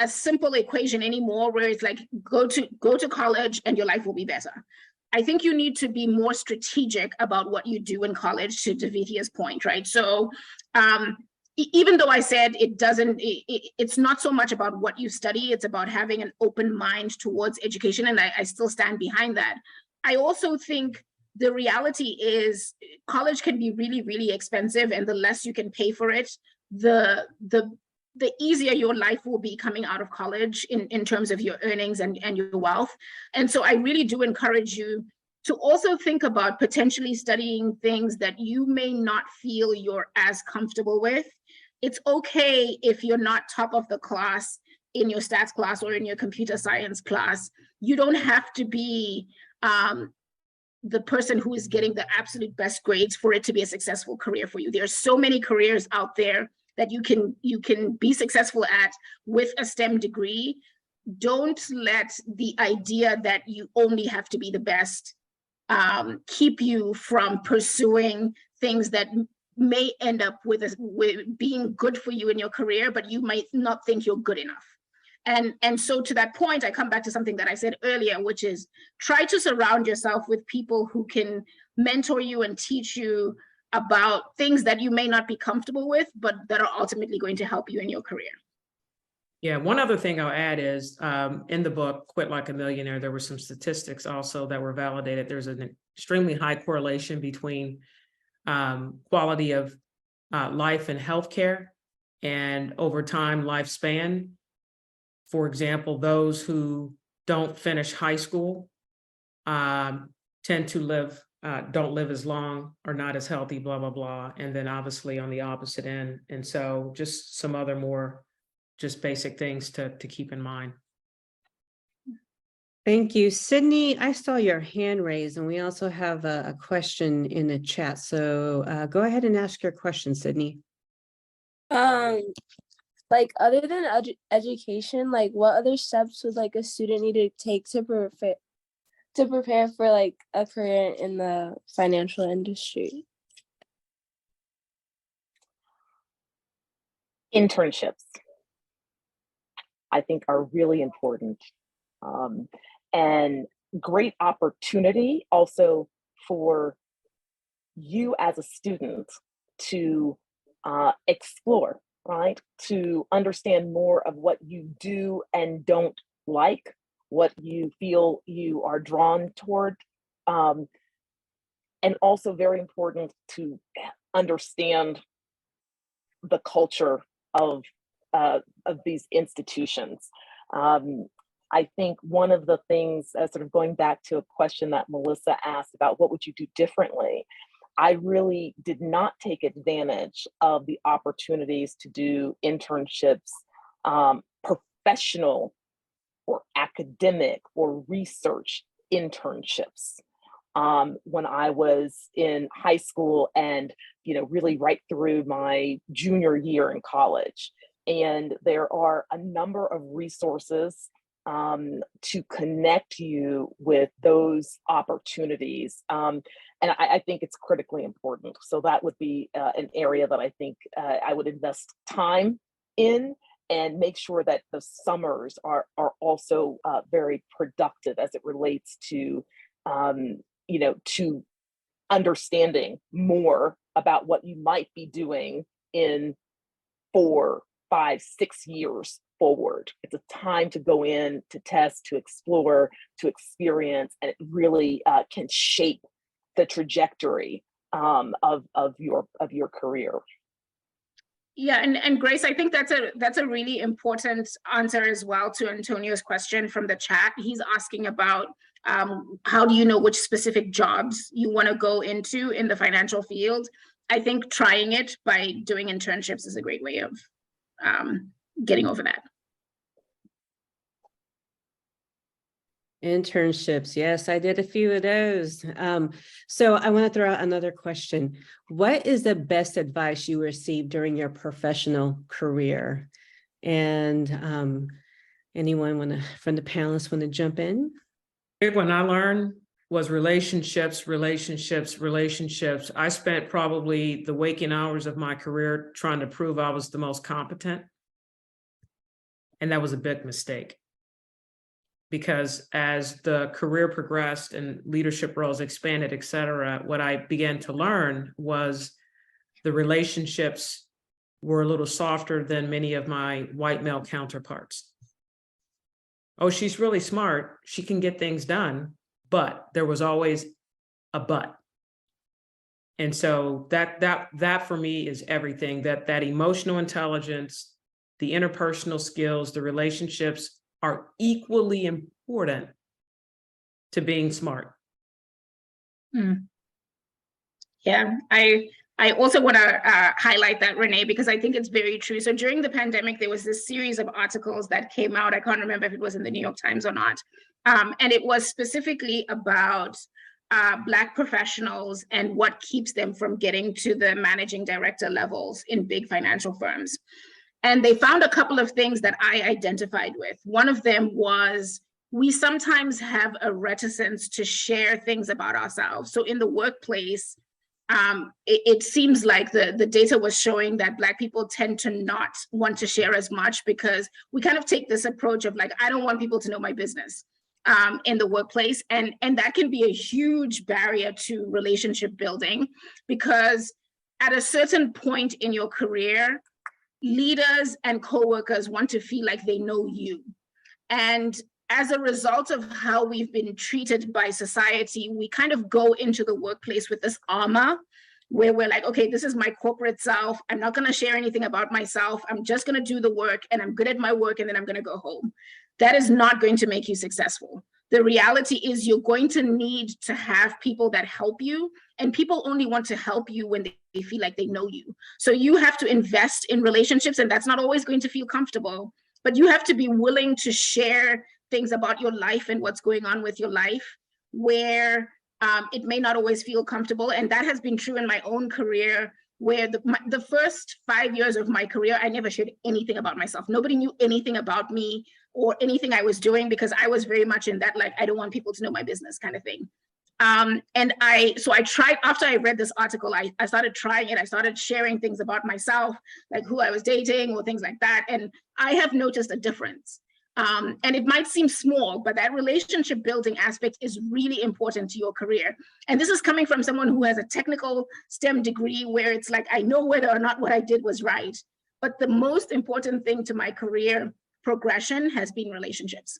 simple equation anymore where it's like go to college and your life will be better. I think you need to be more strategic about what you do in college, to Devithia's point, right? So even though I said it's not so much about what you study, it's about having an open mind towards education, and I still stand behind that. I also think the reality is college can be really, really expensive, and the less you can pay for it, the easier your life will be coming out of college in terms of your earnings and your wealth. And so I really do encourage you to also think about potentially studying things that you may not feel you're as comfortable with. It's okay if you're not top of the class in your stats class or in your computer science class. You don't have to be the person who is getting the absolute best grades for it to be a successful career for you. There are so many careers out there that you can be successful at with a STEM degree. Don't let the idea that you only have to be the best keep you from pursuing things that may end up with being good for you in your career, but you might not think you're good enough. And so to that point, I come back to something that I said earlier, which is try to surround yourself with people who can mentor you and teach you about things that you may not be comfortable with, but that are ultimately going to help you in your career. Yeah, one other thing I'll add is in the book, Quit Like a Millionaire, there were some statistics also that were validated. There's an extremely high correlation between quality of life and healthcare and over time lifespan. For example, those who don't finish high school tend to don't live as long, are not as healthy, blah, blah, blah. And then obviously on the opposite end. And so just some other more just basic things to keep in mind. Thank you. Sydney, I saw your hand raised and we also have a question in the chat. So go ahead and ask your question, Sydney. Like other than education, like what other steps would like a student need to take to prepare for like a career in the financial industry? Internships, I think, are really important, and great opportunity also for you as a student to explore, right? To understand more of what you do and don't like, what you feel you are drawn toward, and also very important to understand the culture of these institutions. I think one of the things, sort of going back to a question that Melissa asked about what would you do differently, I really did not take advantage of the opportunities to do internships, professional or academic or research internships when I was in high school and, really right through my junior year in college. And there are a number of resources to connect you with those opportunities. And I think it's critically important. So that would be an area that I think I would invest time in and make sure that the summers are also very productive as it relates to, to understanding more about what you might be doing in 4, 5, 6 years forward. It's a time to go in, to test, to explore, to experience, and it really can shape the trajectory of your career. Yeah, and Grace, I think that's a really important answer as well to Antonio's question from the chat. He's asking about how do you know which specific jobs you want to go into in the financial field? I think trying it by doing internships is a great way of getting over that. Internships. Yes, I did a few of those. So I want to throw out another question. What is the best advice you received during your professional career? And anyone from the panelists want to jump in? Big one I learned was relationships. I spent probably the waking hours of my career trying to prove I was the most competent. And that was a big mistake. Because as the career progressed and leadership roles expanded, et cetera, what I began to learn was the relationships were a little softer than many of my white male counterparts. Oh, she's really smart. She can get things done, but there was always a but. And so that for me is everything, that emotional intelligence, the interpersonal skills, the relationships are equally important to being smart. Yeah, I also want to highlight that, Renee, because I think it's very true. So during the pandemic, there was this series of articles that came out. I can't remember if it was in the New York Times or not. And it was specifically about Black professionals and what keeps them from getting to the managing director levels in big financial firms. And they found a couple of things that I identified with. One of them was we sometimes have a reticence to share things about ourselves. So in the workplace, it seems like the data was showing that Black people tend to not want to share as much because we kind of take this approach of like, I don't want people to know my business in the workplace. And that can be a huge barrier to relationship building, because at a certain point in your career, leaders and coworkers want to feel like they know you. And as a result of how we've been treated by society, we kind of go into the workplace with this armor where we're like, okay, this is my corporate self. I'm not going to share anything about myself. I'm just going to do the work and I'm good at my work and then I'm going to go home. That is not going to make you successful. The reality is you're going to need to have people that help you, and people only want to help you when they feel like they know you. So you have to invest in relationships, and that's not always going to feel comfortable, but you have to be willing to share things about your life and what's going on with your life, where it may not always feel comfortable. And that has been true in my own career, where the first 5 years of my career, I never shared anything about myself. Nobody knew anything about me or anything I was doing, because I was very much in that, like, I don't want people to know my business kind of thing. So I tried, after I read this article, I started trying it. I started sharing things about myself, like who I was dating or things like that. And I have noticed a difference. And it might seem small, but that relationship building aspect is really important to your career. And this is coming from someone who has a technical STEM degree, where it's like, I know whether or not what I did was right. But the most important thing to my career progression has been relationships.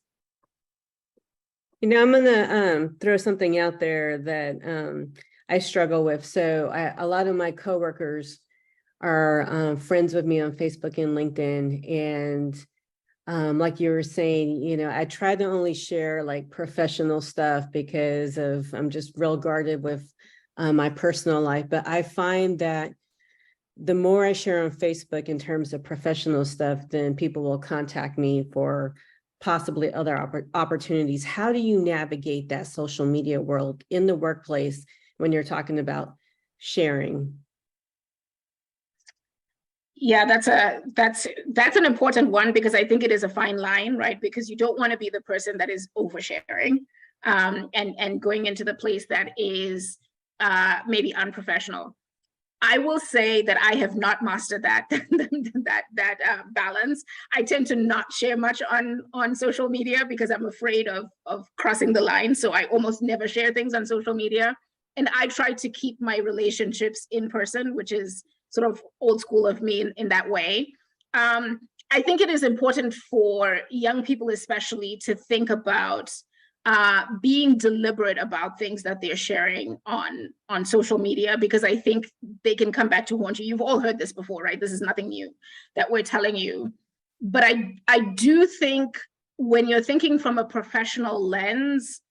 You know, I'm gonna throw something out there that I struggle with. So a lot of my coworkers are friends with me on Facebook and LinkedIn. And like you were saying, you know, I try to only share like professional stuff because I'm just real guarded with my personal life. But I find that the more I share on Facebook in terms of professional stuff, then people will contact me for possibly other opportunities. How do you navigate that social media world in the workplace when you're talking about sharing? Yeah, that's an important one, because I think it is a fine line, right? Because you don't want to be the person that is oversharing and going into the place that is maybe unprofessional. I will say that I have not mastered that balance. I tend to not share much on social media because I'm afraid of crossing the line. So I almost never share things on social media. And I try to keep my relationships in person, which is sort of old school of me in that way. I think it is important for young people especially to think about being deliberate about things that they're sharing on social media, because I think they can come back to haunt you. You've all heard this before, right? This is nothing new that we're telling you. But I do think when you're thinking from a professional lens,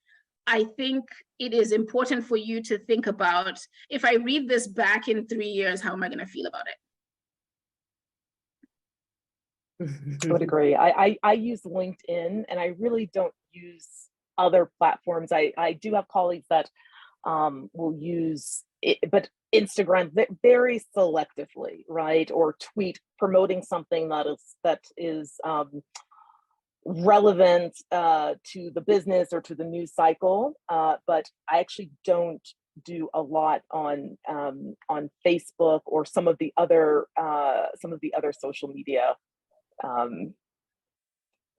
I think it is important for you to think about, if I read this back in 3 years, how am I going to feel about it? I would agree. I use LinkedIn, and I really don't use other platforms. I do have colleagues that will use it, but Instagram very selectively, right? Or tweet promoting something that is relevant to the business or to the news cycle. But I actually don't do a lot on Facebook or some of the other social media.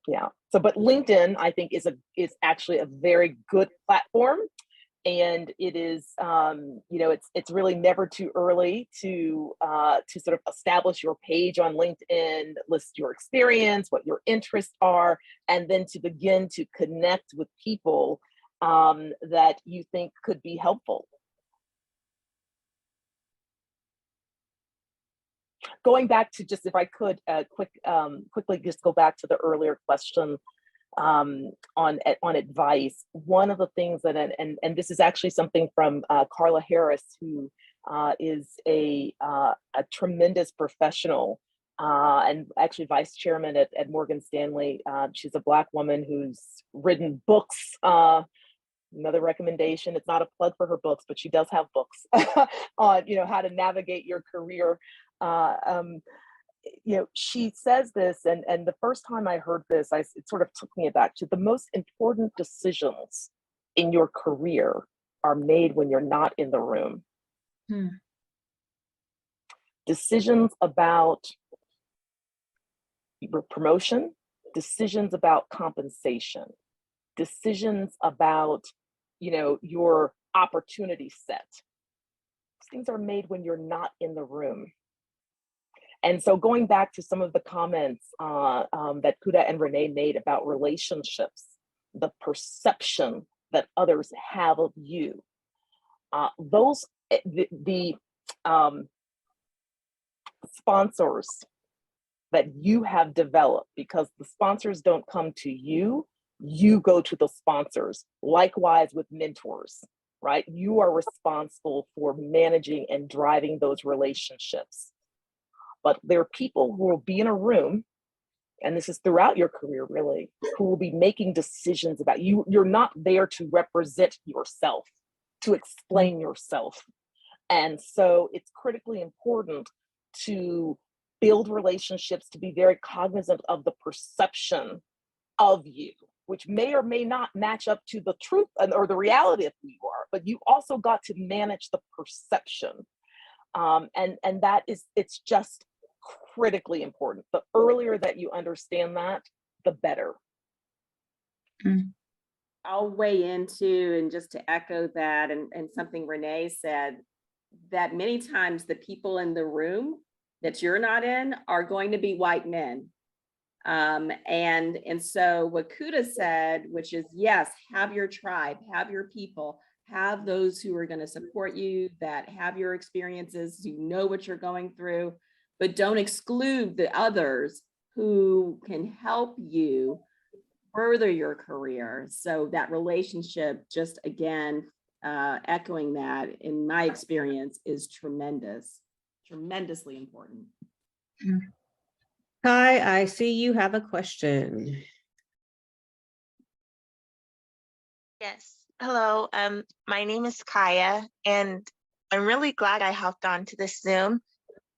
Yeah. So, but LinkedIn, I think, is actually a very good platform, and it is, you know, it's really never too early to sort of establish your page on LinkedIn, list your experience, what your interests are, and then to begin to connect with people that you think could be helpful. Going back to just, if I could quickly just go back to the earlier question on advice. One of the things that, and this is actually something from Carla Harris, who is a tremendous professional and actually vice chairman at Morgan Stanley. She's a Black woman who's written books. Another recommendation, it's not a plug for her books, but she does have books on, you know, how to navigate your career. You know, she says this, and the first time I heard this, it sort of took me aback to the most important decisions in your career are made when you're not in the room. Decisions about your promotion, decisions about compensation, decisions about, you know, your opportunity set. Things are made when you're not in the room. And so going back to some of the comments that Kuda and Renee made about relationships, the perception that others have of you, the sponsors that you have developed, because the sponsors don't come to you, you go to the sponsors. Likewise with mentors, right? You are responsible for managing and driving those relationships. But there are people who will be in a room and this is throughout your career really, who will be making decisions about you. You're not there to represent yourself, to explain yourself. And so it's critically important to build relationships, to be very cognizant of the perception of you, which may or may not match up to the truth or the reality of who you are, but you also got to manage the perception. And that is, it's just critically important. The earlier that you understand that, the better. I'll weigh into, and just to echo that, and something Renee said, that many times the people in the room that you're not in are going to be white men. And so what Kuda said, which is, yes, have your tribe, have your people, have those who are going to support you, that have your experiences, you know what you're going through, but don't exclude the others who can help you further your career. So that relationship, just again, echoing that, in my experience, is tremendously important. Kai, I see you have a question. Yes. Hello. My name is Kaya, and I'm really glad I hopped onto this Zoom.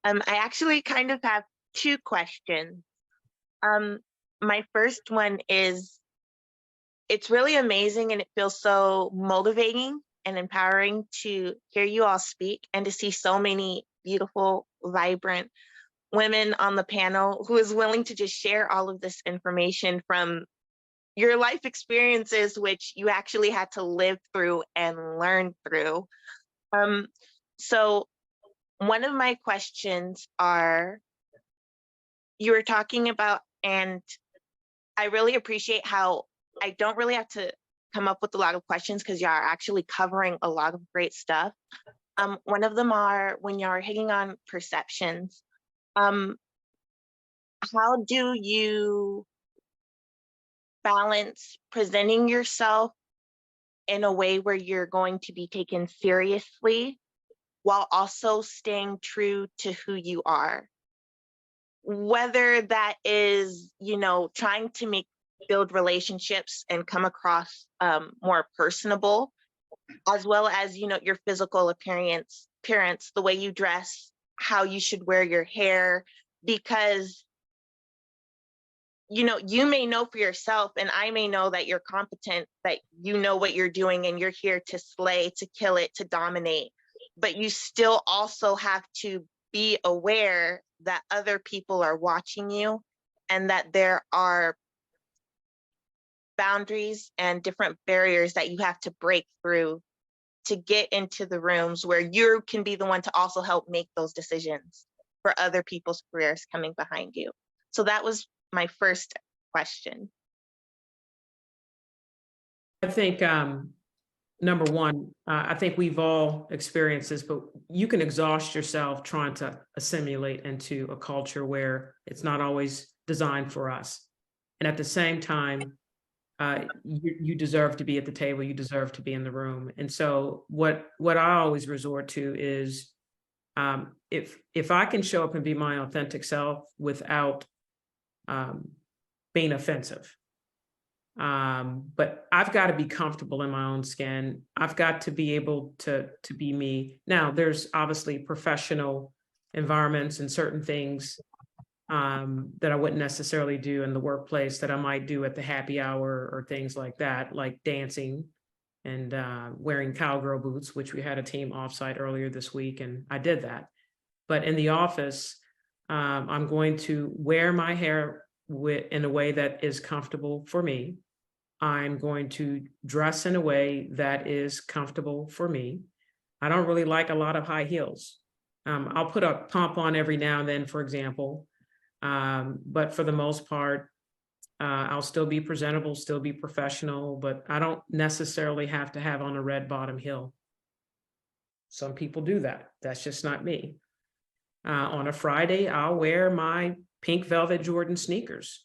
I actually kind of have two questions. My first one is, it's really amazing and it feels so motivating and empowering to hear you all speak and to see so many beautiful, vibrant women on the panel who is willing to just share all of this information from your life experiences, which you actually had to live through and learn through. So one of my questions are, you were talking about, and I really appreciate how I don't really have to come up with a lot of questions because you are actually covering a lot of great stuff. One of them are, when you're hitting on perceptions, how do you balance presenting yourself in a way where you're going to be taken seriously while also staying true to who you are? Whether that is, you know, trying to build relationships and come across more personable, as well as, you know, your physical appearance, the way you dress, how you should wear your hair, because, you know, you may know for yourself, and I may know that you're competent, that you know what you're doing and you're here to slay, to kill it, to dominate, but you still also have to be aware that other people are watching you and that there are boundaries and different barriers that you have to break through to get into the rooms where you can be the one to also help make those decisions for other people's careers coming behind you. So that was my first question. I think, number one, I think we've all experienced this, but you can exhaust yourself trying to assimilate into a culture where it's not always designed for us. And at the same time, you deserve to be at the table, you deserve to be in the room. And so what I always resort to is, if I can show up and be my authentic self without being offensive, but I've got to be comfortable in my own skin. I've got to be able to be me. Now, there's obviously professional environments and certain things that I wouldn't necessarily do in the workplace that I might do at the happy hour or things like that, like dancing and wearing cowgirl boots, which we had a team offsite earlier this week, and I did that. But in the office, I'm going to wear my hair in a way that is comfortable for me. I'm going to dress in a way that is comfortable for me. I don't really like a lot of high heels. I'll put a pump on every now and then, for example. But for the most part, I'll still be presentable, still be professional, but I don't necessarily have to have on a red bottom heel. Some people do that. That's just not me. On a Friday, I'll wear my pink velvet Jordan sneakers,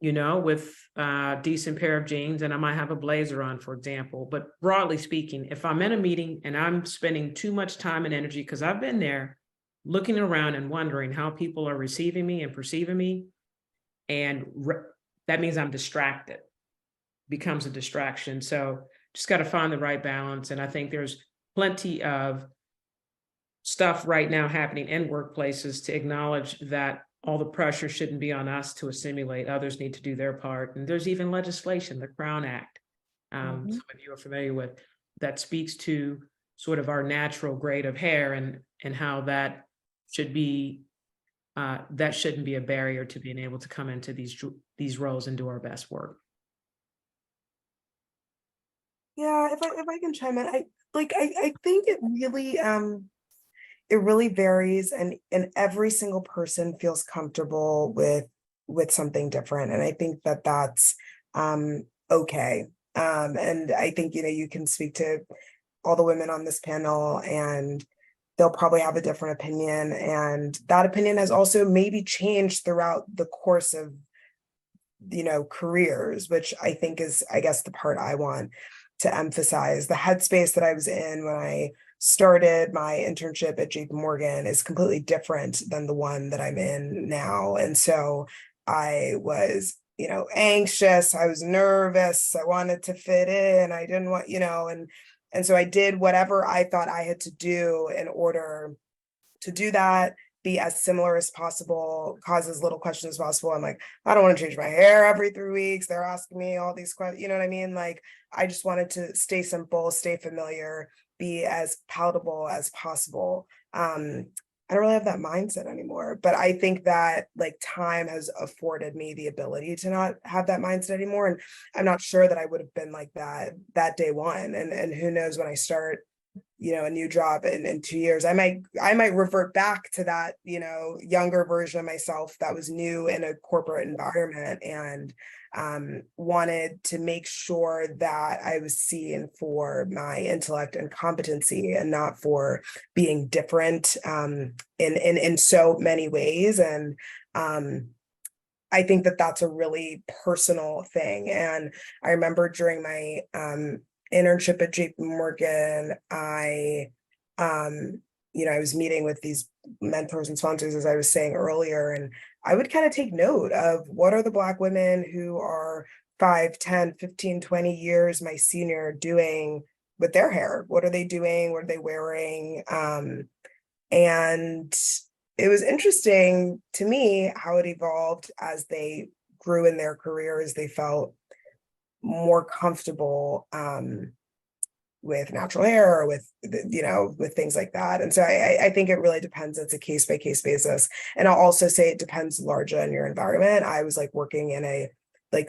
you know, with a decent pair of jeans, and I might have a blazer on, for example. But broadly speaking, if I'm in a meeting and I'm spending too much time and energy, because I've been there, looking around and wondering how people are receiving me and perceiving me. And that means I'm distracted, becomes a distraction. So just got to find the right balance. And I think there's plenty of stuff right now happening in workplaces to acknowledge that all the pressure shouldn't be on us to assimilate. Others need to do their part. And there's even legislation, the Crown Act, some of you are familiar with, that speaks to sort of our natural grade of hair and how that should be, that shouldn't be a barrier to being able to come into these roles and do our best work. Yeah, if I can chime in, I think it really varies, and every single person feels comfortable with something different, and I think that that's okay. And I think you can speak to all the women on this panel, and they'll probably have a different opinion, and that opinion has also maybe changed throughout the course of careers, which I think is, I guess, the part I want to emphasize. The headspace that I was in when I started my internship at JP Morgan is completely different than the one that I'm in now. And so I was, anxious, I was nervous, I wanted to fit in, I didn't want, and so I did whatever I thought I had to do in order to do that, be as similar as possible, cause as little questions as possible. I'm like, I don't want to change my hair every 3 weeks. They're asking me all these questions, you know what I mean? Like, I just wanted to stay simple, stay familiar, be as palatable as possible. I don't really have that mindset anymore, but I think that time has afforded me the ability to not have that mindset anymore. And I'm not sure that I would have been like that day one. And who knows, when I start a new job in 2 years, I might revert back to that, younger version of myself that was new in a corporate environment and wanted to make sure that I was seen for my intellect and competency and not for being different in so many ways. And I think that that's a really personal thing. And I remember during my internship at JP Morgan, I was meeting with these mentors and sponsors, as I was saying earlier, and I would kind of take note of what are the Black women who are 5, 10, 15, 20 years my senior doing with their hair? What are they doing? What are they wearing? And it was interesting to me how it evolved as they grew in their careers. They felt more comfortable with natural hair or with things like that. And so I think it really depends. It's a case by case basis. And I'll also say it depends largely on your environment. I was working in a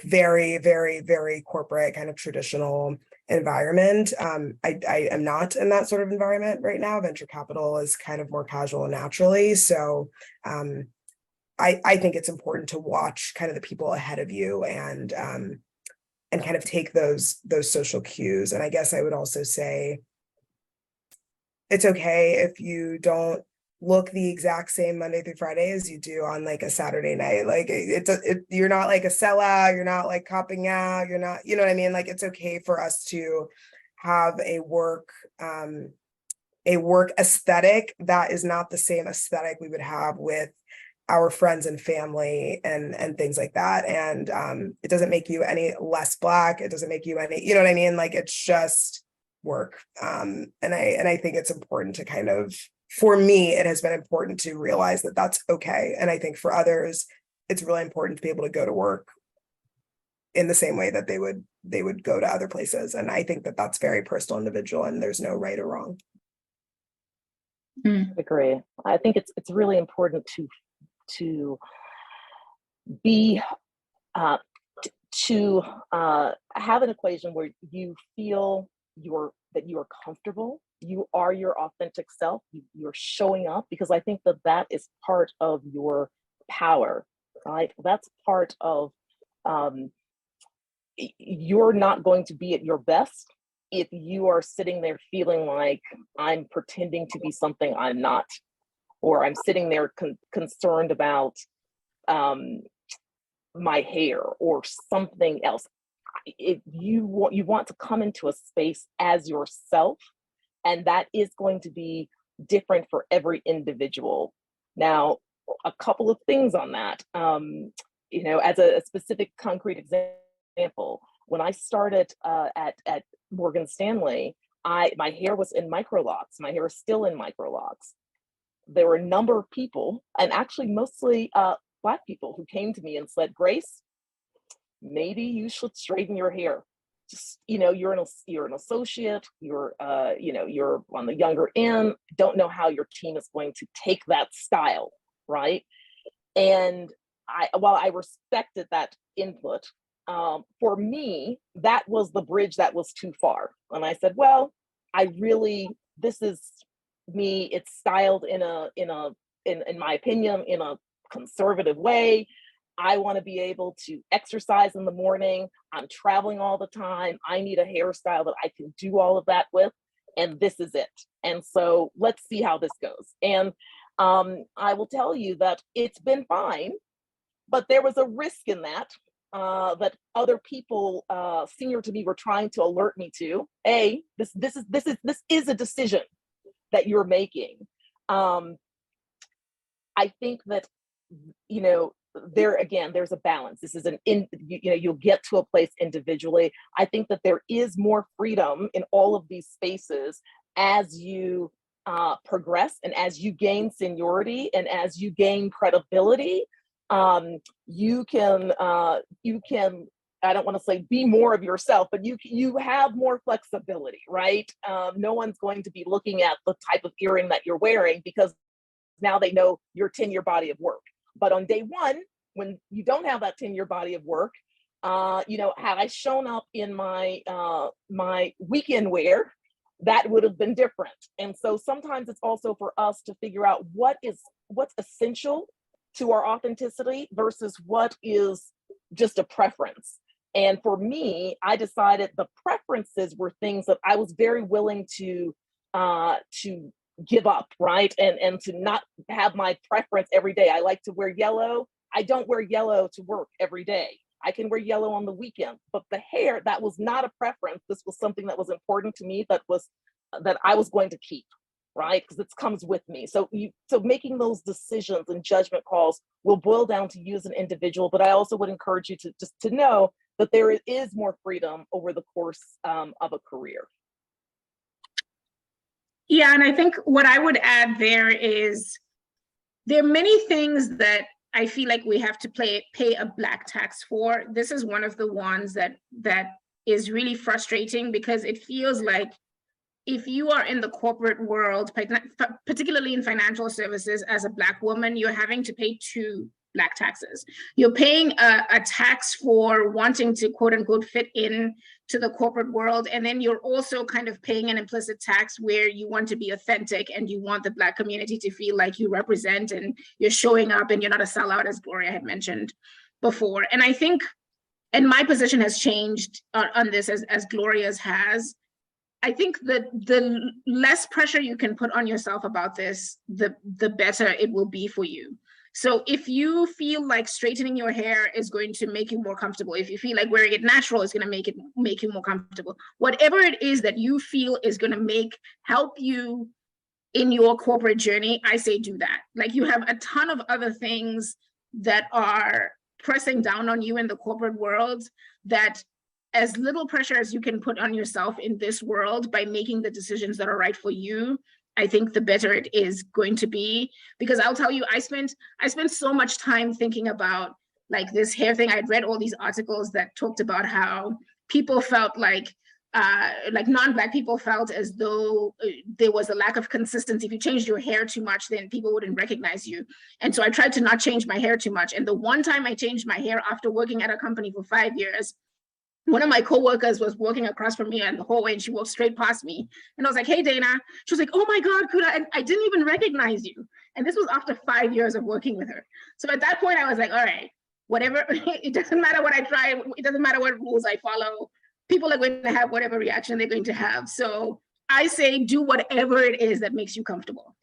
very, very, very corporate kind of traditional environment. I am not in that sort of environment right now. Venture capital is kind of more casual and naturally. So I think it's important to watch kind of the people ahead of you and kind of take those social cues. And I guess I would also say it's okay if you don't look the exact same Monday through Friday as you do on a Saturday night. You're not a sellout, you're not copping out, you're not, you know what I mean? It's okay for us to have a work aesthetic that is not the same aesthetic we would have with our friends and family and things like that. And it doesn't make you any less Black. It doesn't make you any, you know what I mean? It's just work. And I think it's important to kind of, for me, it has been important to realize that that's okay. And I think for others, it's really important to be able to go to work in the same way that they would go to other places. And I think that that's very personal, individual, and there's no right or wrong. I agree. I think it's really important to be to have an equation where you feel that you are comfortable, you are your authentic self, you're showing up, because I think that is part of your power, right? That's part of you're not going to be at your best if you are sitting there feeling like I'm pretending to be something I'm not, or I'm sitting there concerned about my hair or something else. If you want to come into a space as yourself, and that is going to be different for every individual. Now, a couple of things on that. As a specific concrete example, when I started at Morgan Stanley, my hair was in microlocks. My hair is still in microlocks. There were a number of people, and actually mostly Black people, who came to me and said, "Grace, maybe you should straighten your hair. Just, you're an associate, you're on the younger end, don't know how your team is going to take that style," right? And while I respected that input, for me, that was the bridge that was too far. And I said, well, this is me. It's styled in my opinion, in a conservative way. I want to be able to exercise in the morning. I'm traveling all the time. I need a hairstyle that I can do all of that with. And this is it. And so let's see how this goes. And I will tell you that it's been fine, but there was a risk in that, that other people senior to me were trying to alert me to. This is a decision that you're making. I think that, there's a balance. This is you'll get to a place individually. I think that there is more freedom in all of these spaces as you progress and as you gain seniority and as you gain credibility. You can I don't want to say be more of yourself, but you have more flexibility, right? No one's going to be looking at the type of earring that you're wearing because now they know your 10-year body of work. But on day one, when you don't have that 10-year body of work, had I shown up in my weekend wear, that would have been different. And so sometimes it's also for us to figure out what's essential to our authenticity versus what is just a preference. And for me, I decided the preferences were things that I was very willing to give up, right? And to not have my preference every day. I like to wear yellow. I don't wear yellow to work every day. I can wear yellow on the weekend, but the hair, that was not a preference. This was something that was important to me, that I was going to keep, right? Because it comes with me. So making those decisions and judgment calls will boil down to you as an individual, but I also would encourage you to know that there is more freedom over the course of a career. Yeah, and I think what I would add there is there are many things that I feel like we have to pay a Black tax for. This is one of the ones that is really frustrating because it feels like if you are in the corporate world, particularly in financial services as a Black woman, you're having to pay two Black taxes. You're paying a tax for wanting to quote unquote fit in to the corporate world. And then you're also kind of paying an implicit tax where you want to be authentic and you want the Black community to feel like you represent and you're showing up and you're not a sellout, as Gloria had mentioned before. And I think, and my position has changed on this as Gloria's has. I think that the less pressure you can put on yourself about this, the better it will be for you. So if you feel like straightening your hair is going to make you more comfortable, if you feel like wearing it natural is going to make you more comfortable, whatever it is that you feel is going to help you in your corporate journey, I say do that. Like, you have a ton of other things that are pressing down on you in the corporate world, that as little pressure as you can put on yourself in this world by making the decisions that are right for you, I think the better it is going to be. Because I'll tell you, I spent so much time thinking about like this hair thing. I'd read all these articles that talked about how people felt like non-Black people felt as though there was a lack of consistency. If you changed your hair too much, then people wouldn't recognize you. And so I tried to not change my hair too much. And the one time I changed my hair after working at a company for 5 years, one of my coworkers was walking across from me in the hallway and she walked straight past me. And I was like, hey, Dana. She was like, oh my God, Kuda, and I didn't even recognize you. And this was after 5 years of working with her. So at that point I was like, all right, whatever, it doesn't matter what I try. It doesn't matter what rules I follow. People are going to have whatever reaction they're going to have. So I say, do whatever it is that makes you comfortable.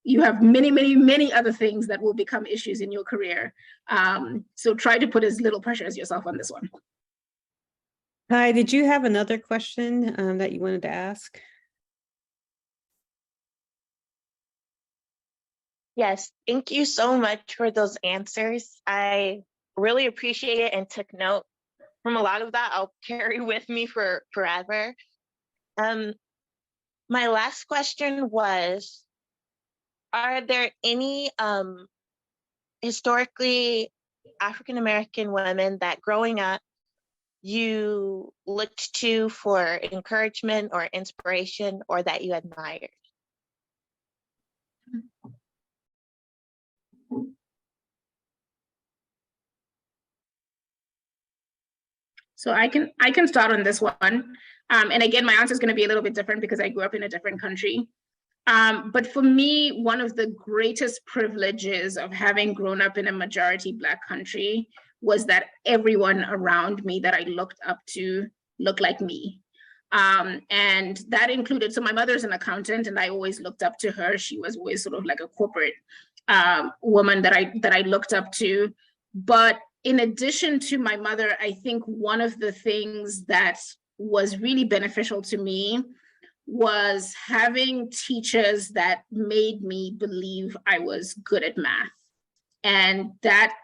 You have many, many, many other things that will become issues in your career. So try to put as little pressure as yourself on this one. Hi, did you have another question that you wanted to ask? Yes, thank you so much for those answers. I really appreciate it and took note from a lot of that. I'll carry with me for forever. Um, my last question was, are there any historically African American women that growing up you looked to for encouragement or inspiration or that you admired? So I can start on this one. And again, my answer is going to be a little bit different because I grew up in a different country. But for me, one of the greatest privileges of having grown up in a majority Black country was that everyone around me that I looked up to looked like me. And that included, so my mother's an accountant and I always looked up to her. She was always sort of like a corporate woman that I looked up to. But in addition to my mother, I think one of the things that was really beneficial to me was having teachers that made me believe I was good at math. And that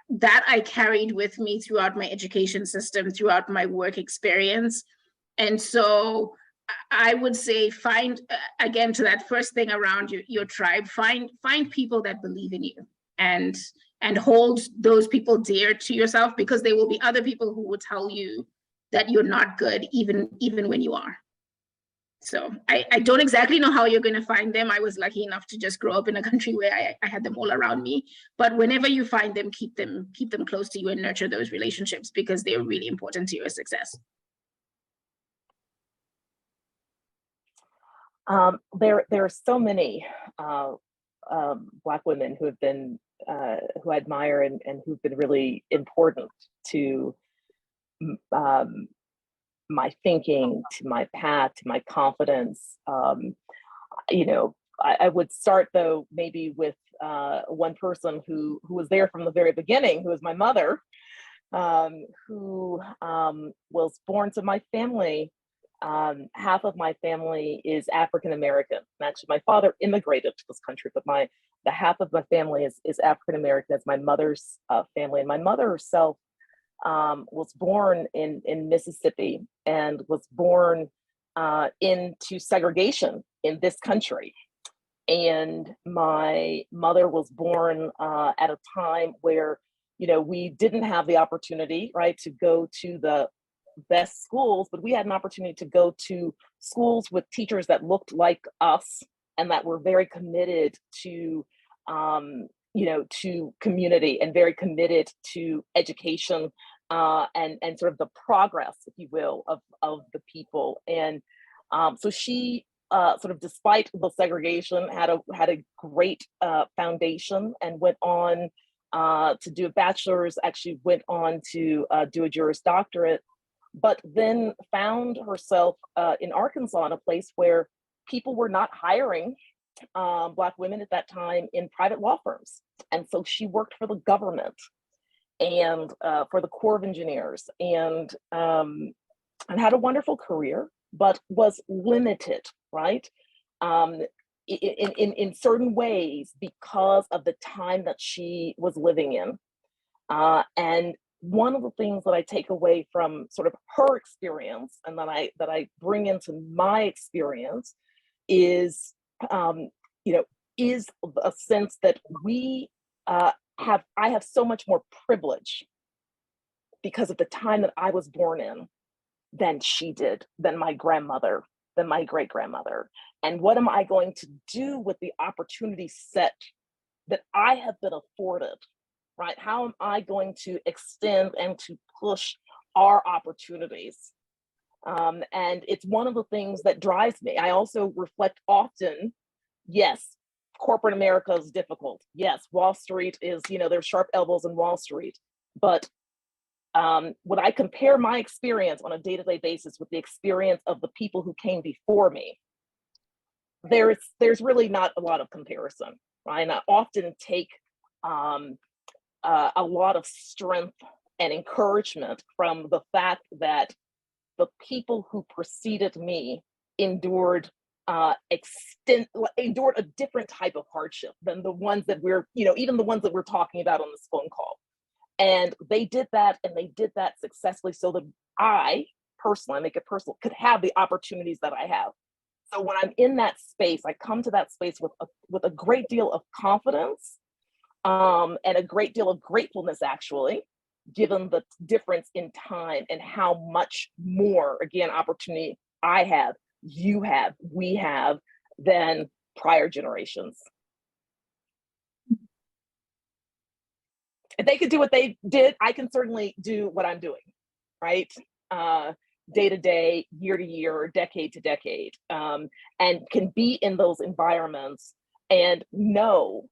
I carried with me throughout my education system, throughout my work experience. And so I would say find, again, to that first thing around your tribe, find people that believe in you and hold those people dear to yourself, because there will be other people who will tell you that you're not good, even when you are. So I don't exactly know how you're going to find them. I was lucky enough to just grow up in a country where I had them all around me. But whenever you find them, keep them close to you and nurture those relationships, because they're really important to your success. There are so many Black women who have been who I admire and who've been really important to my thinking, to my path, to my confidence. You know, I would start though maybe with one person who was there from the very beginning, who was my mother, who was born to my family. Half of my family is African American. Actually, my father immigrated to this country, but the half of my family is African American. It's my mother's family, and my mother herself was born in Mississippi and was born into segregation in this country. And my mother was born at a time where, you know, we didn't have the opportunity, right, to go to the best schools, but we had an opportunity to go to schools with teachers that looked like us and that were very committed to, you know, to community and very committed to education and sort of the progress, if you will, of the people. And so she sort of, despite the segregation, had a great foundation and went on to do a bachelor's, actually went on to do a Juris Doctorate, but then found herself in Arkansas, in a place where people were not hiring Black women at that time in private law firms. And so she worked for the government and for the Corps of Engineers, and had a wonderful career, but was limited, right? In certain ways because of the time that she was living in. And one of the things that I take away from sort of her experience and that I bring into my experience is, you know, is a sense that I have so much more privilege because of the time that I was born in than she did, than my grandmother, than my great grandmother. And what am I going to do with the opportunity set that I have been afforded? Right? How am I going to extend and to push our opportunities? And it's one of the things that drives me. I also reflect often, yes, corporate America is difficult. Yes, Wall Street is, you know, there's sharp elbows in Wall Street. But when I compare my experience on a day-to-day basis with the experience of the people who came before me, there's really not a lot of comparison, right? And I often take a lot of strength and encouragement from the fact that the people who preceded me endured endured a different type of hardship than the ones that even the ones that we're talking about on this phone call. And they did that, and they did that successfully so that I personally, make it personal, could have the opportunities that I have. So when I'm in that space, I come to that space with a great deal of confidence and a great deal of gratefulness, actually, given the difference in time and how much more, again, opportunity I have, you have, we have than prior generations. If they could do what they did, I can certainly do what I'm doing, right? Day to day, year to year, decade to decade, and can be in those environments and know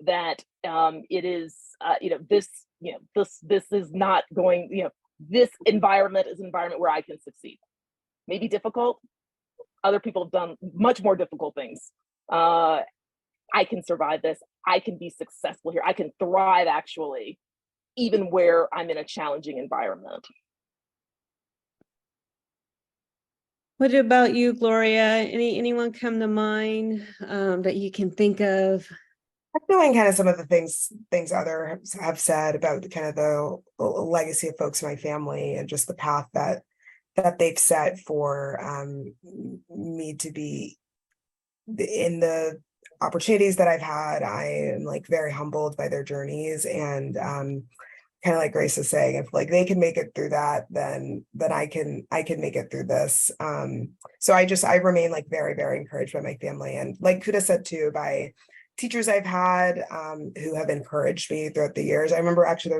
that it is, this is not going, this environment is an environment where I can succeed. Maybe difficult. Other people have done much more difficult things. I can survive this. I can be successful here. I can thrive, actually, even where I'm in a challenging environment. What about you, Gloria? Anyone come to mind that you can think of? Echoing kind of some of the things others have said about kind of the legacy of folks in my family and just the path that they've set for me to be in the opportunities that I've had. I am like very humbled by their journeys, and kind of like Grace is saying, if like they can make it through that, then I can make it through this. So I remain like very, very encouraged by my family, and like Kuda said too, by teachers I've had who have encouraged me throughout the years. I remember actually there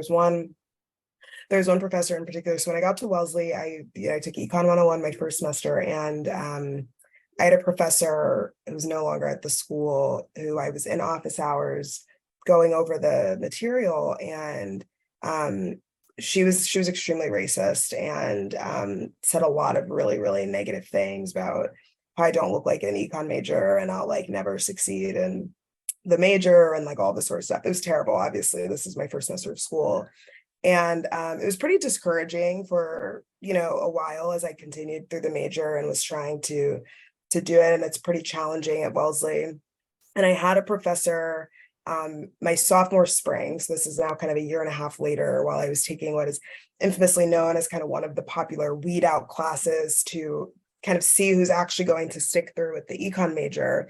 was one professor in particular. So when I got to Wellesley, I took Econ 101 my first semester, and I had a professor who was no longer at the school who I was in office hours going over the material, and she was extremely racist and said a lot of really, really negative things about how I don't look like an econ major and I'll like never succeed in the major and like all this sort of stuff. It was terrible. Obviously, this is my first semester of school. And it was pretty discouraging for, a while as I continued through the major and was trying to do it. And it's pretty challenging at Wellesley. And I had a professor my sophomore spring, so this is now kind of a year and a half later, while I was taking what is infamously known as kind of one of the popular weed out classes to kind of see who's actually going to stick through with the econ major.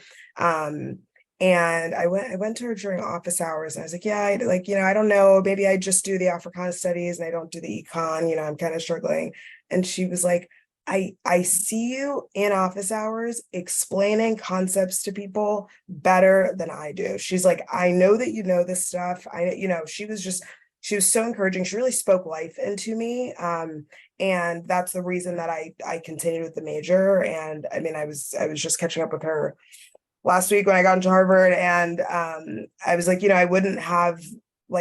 And I went to her during office hours, and I was like, yeah, I don't know, maybe I just do the Africana studies and I don't do the econ, I'm kind of struggling. And she was like, I see you in office hours explaining concepts to people better than I do. She's like, I know that you know this stuff. She was so encouraging. She really spoke life into me. And that's the reason that I continued with the major. And I mean, I was just catching up with her last week when I got into Harvard, and I was like, I wouldn't have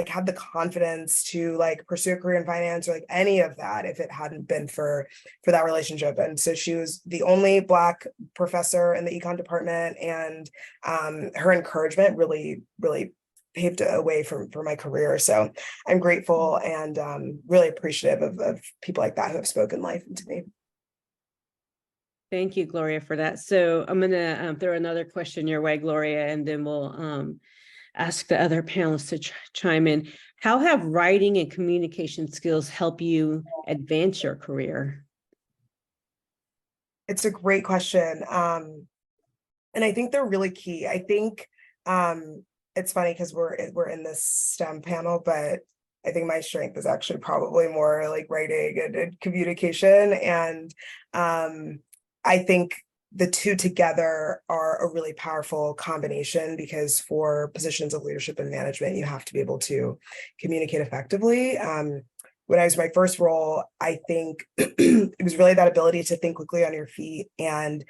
had the confidence to pursue a career in finance or any of that if it hadn't been for that relationship. And so she was the only Black professor in the econ department, and her encouragement really, really paved a way for my career. So I'm grateful and really appreciative of people like that who have spoken life into me. Thank you, Gloria, for that. So I'm going to throw another question your way, Gloria, and then we'll ask the other panelists to chime in. How have writing and communication skills help you advance your career? It's a great question. And I think they're really key. I think it's funny because we're in this STEM panel, but I think my strength is actually probably more writing and communication. And I think the two together are a really powerful combination, because for positions of leadership and management, you have to be able to communicate effectively. When I was in my first role, I think it was really that ability to think quickly on your feet and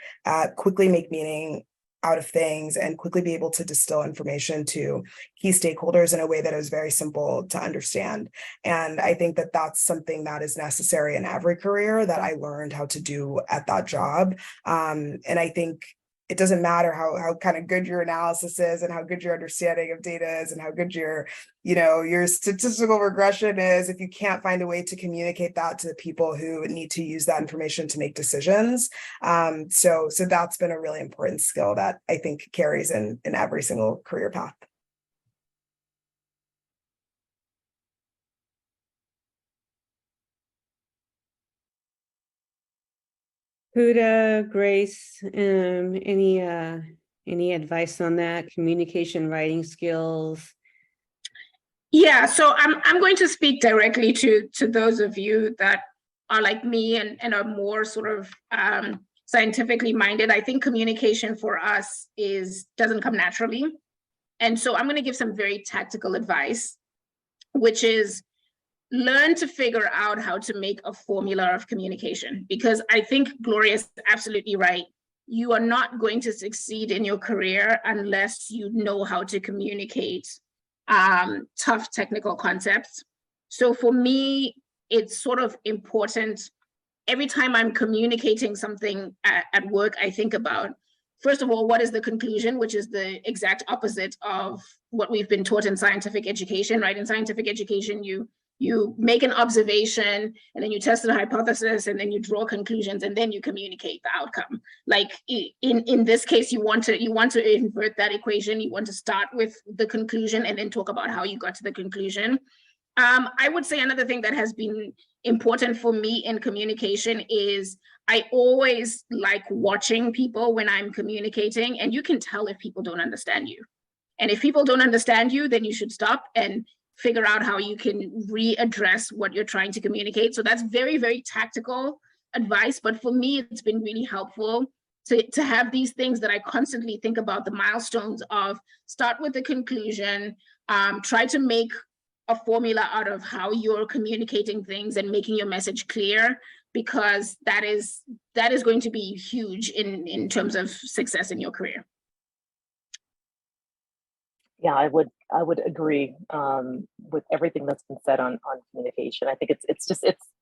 quickly make meaning out of things and quickly be able to distill information to key stakeholders in a way that is very simple to understand. And I think that that's something that is necessary in every career that I learned how to do at that job. And I think it doesn't matter how kind of good your analysis is and how good your understanding of data is and how good your, your statistical regression is, if you can't find a way to communicate that to the people who need to use that information to make decisions. So that's been a really important skill that I think carries in every single career path. Huda, Grace, any advice on that? Communication, writing skills? Yeah, so I'm going to speak directly to those of you that are like me and are more sort of scientifically minded. I think communication for us doesn't come naturally. And so I'm going to give some very tactical advice, which is learn to figure out how to make a formula of communication, because I think Gloria is absolutely right. You are not going to succeed in your career unless you know how to communicate tough technical concepts. So for me, it's sort of important. Every time I'm communicating something at work, I think about, first of all, what is the conclusion, which is the exact opposite of what we've been taught in scientific education, right? In scientific education, you make an observation and then you test a hypothesis and then you draw conclusions and then you communicate the outcome. Like in this case, you want to invert that equation. You want to start with the conclusion and then talk about how you got to the conclusion. I would say another thing that has been important for me in communication is I always like watching people when I'm communicating, and you can tell if people don't understand you. And if people don't understand you, then you should stop and figure out how you can readdress what you're trying to communicate. So that's very, very tactical advice. But for me, it's been really helpful to have these things that I constantly think about, the milestones of start with the conclusion, try to make a formula out of how you're communicating things and making your message clear, because that is going to be huge in terms of success in your career. Yeah, I would agree with everything that's been said on communication. I think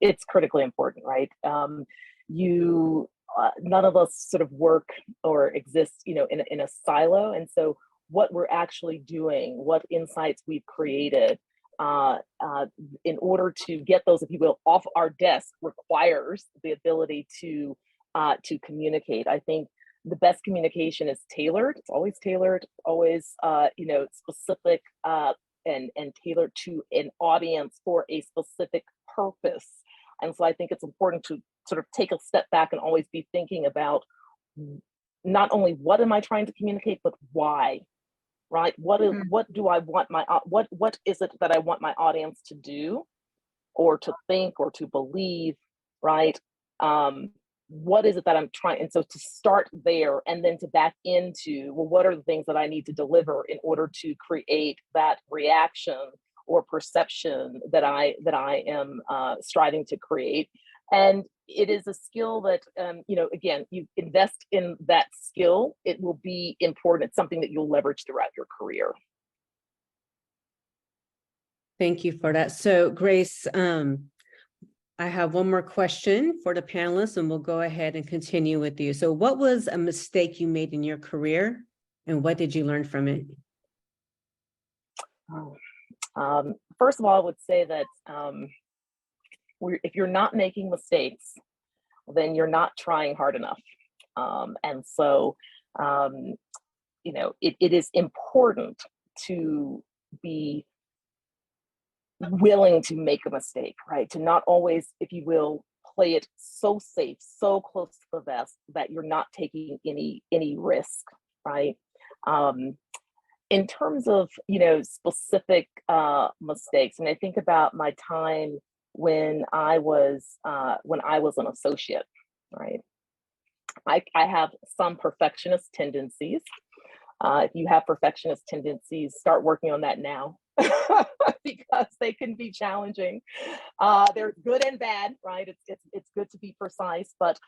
it's critically important, right? None of us sort of work or exist, in a silo, and so what we're actually doing, what insights we've created, in order to get those, if you will, off our desk requires the ability to communicate. I think the best communication is tailored. It's always tailored, always specific and tailored to an audience for a specific purpose. And so I think it's important to sort of take a step back and always be thinking about not only what am I trying to communicate, but why, right? What do I want what is it that I want my audience to do or to think or to believe, right? What is it that I'm trying? And so to start there and then to back into, well, what are the things that I need to deliver in order to create that reaction or perception that I am striving to create? And it is a skill that, again, you invest in that skill, it will be important. It's something that you'll leverage throughout your career. Thank you for that. So Grace, I have one more question for the panelists and we'll go ahead and continue with you. So what was a mistake you made in your career and what did you learn from it? First of all, I would say that if you're not making mistakes, then you're not trying hard enough. And so, it is important to be willing to make a mistake, right? To not always, if you will, play it so safe, so close to the vest that you're not taking any risk, right? In terms of, specific mistakes, and I think about my time when I was an associate, right? I have some perfectionist tendencies. If you have perfectionist tendencies, start working on that now because they can be challenging. They're good and bad, right? It's good to be precise, but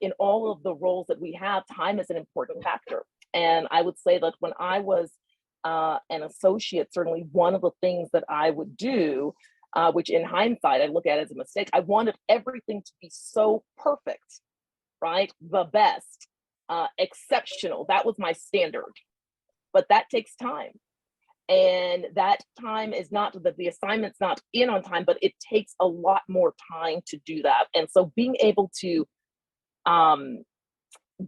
in all of the roles that we have, time is an important factor. And I would say that when I was an associate, certainly one of the things that I would do, which in hindsight, I look at it as a mistake, I wanted everything to be so perfect, right? The best. exceptional. That was my standard. But that takes time. And that time is not that the assignment's not in on time, but it takes a lot more time to do that. And so being able to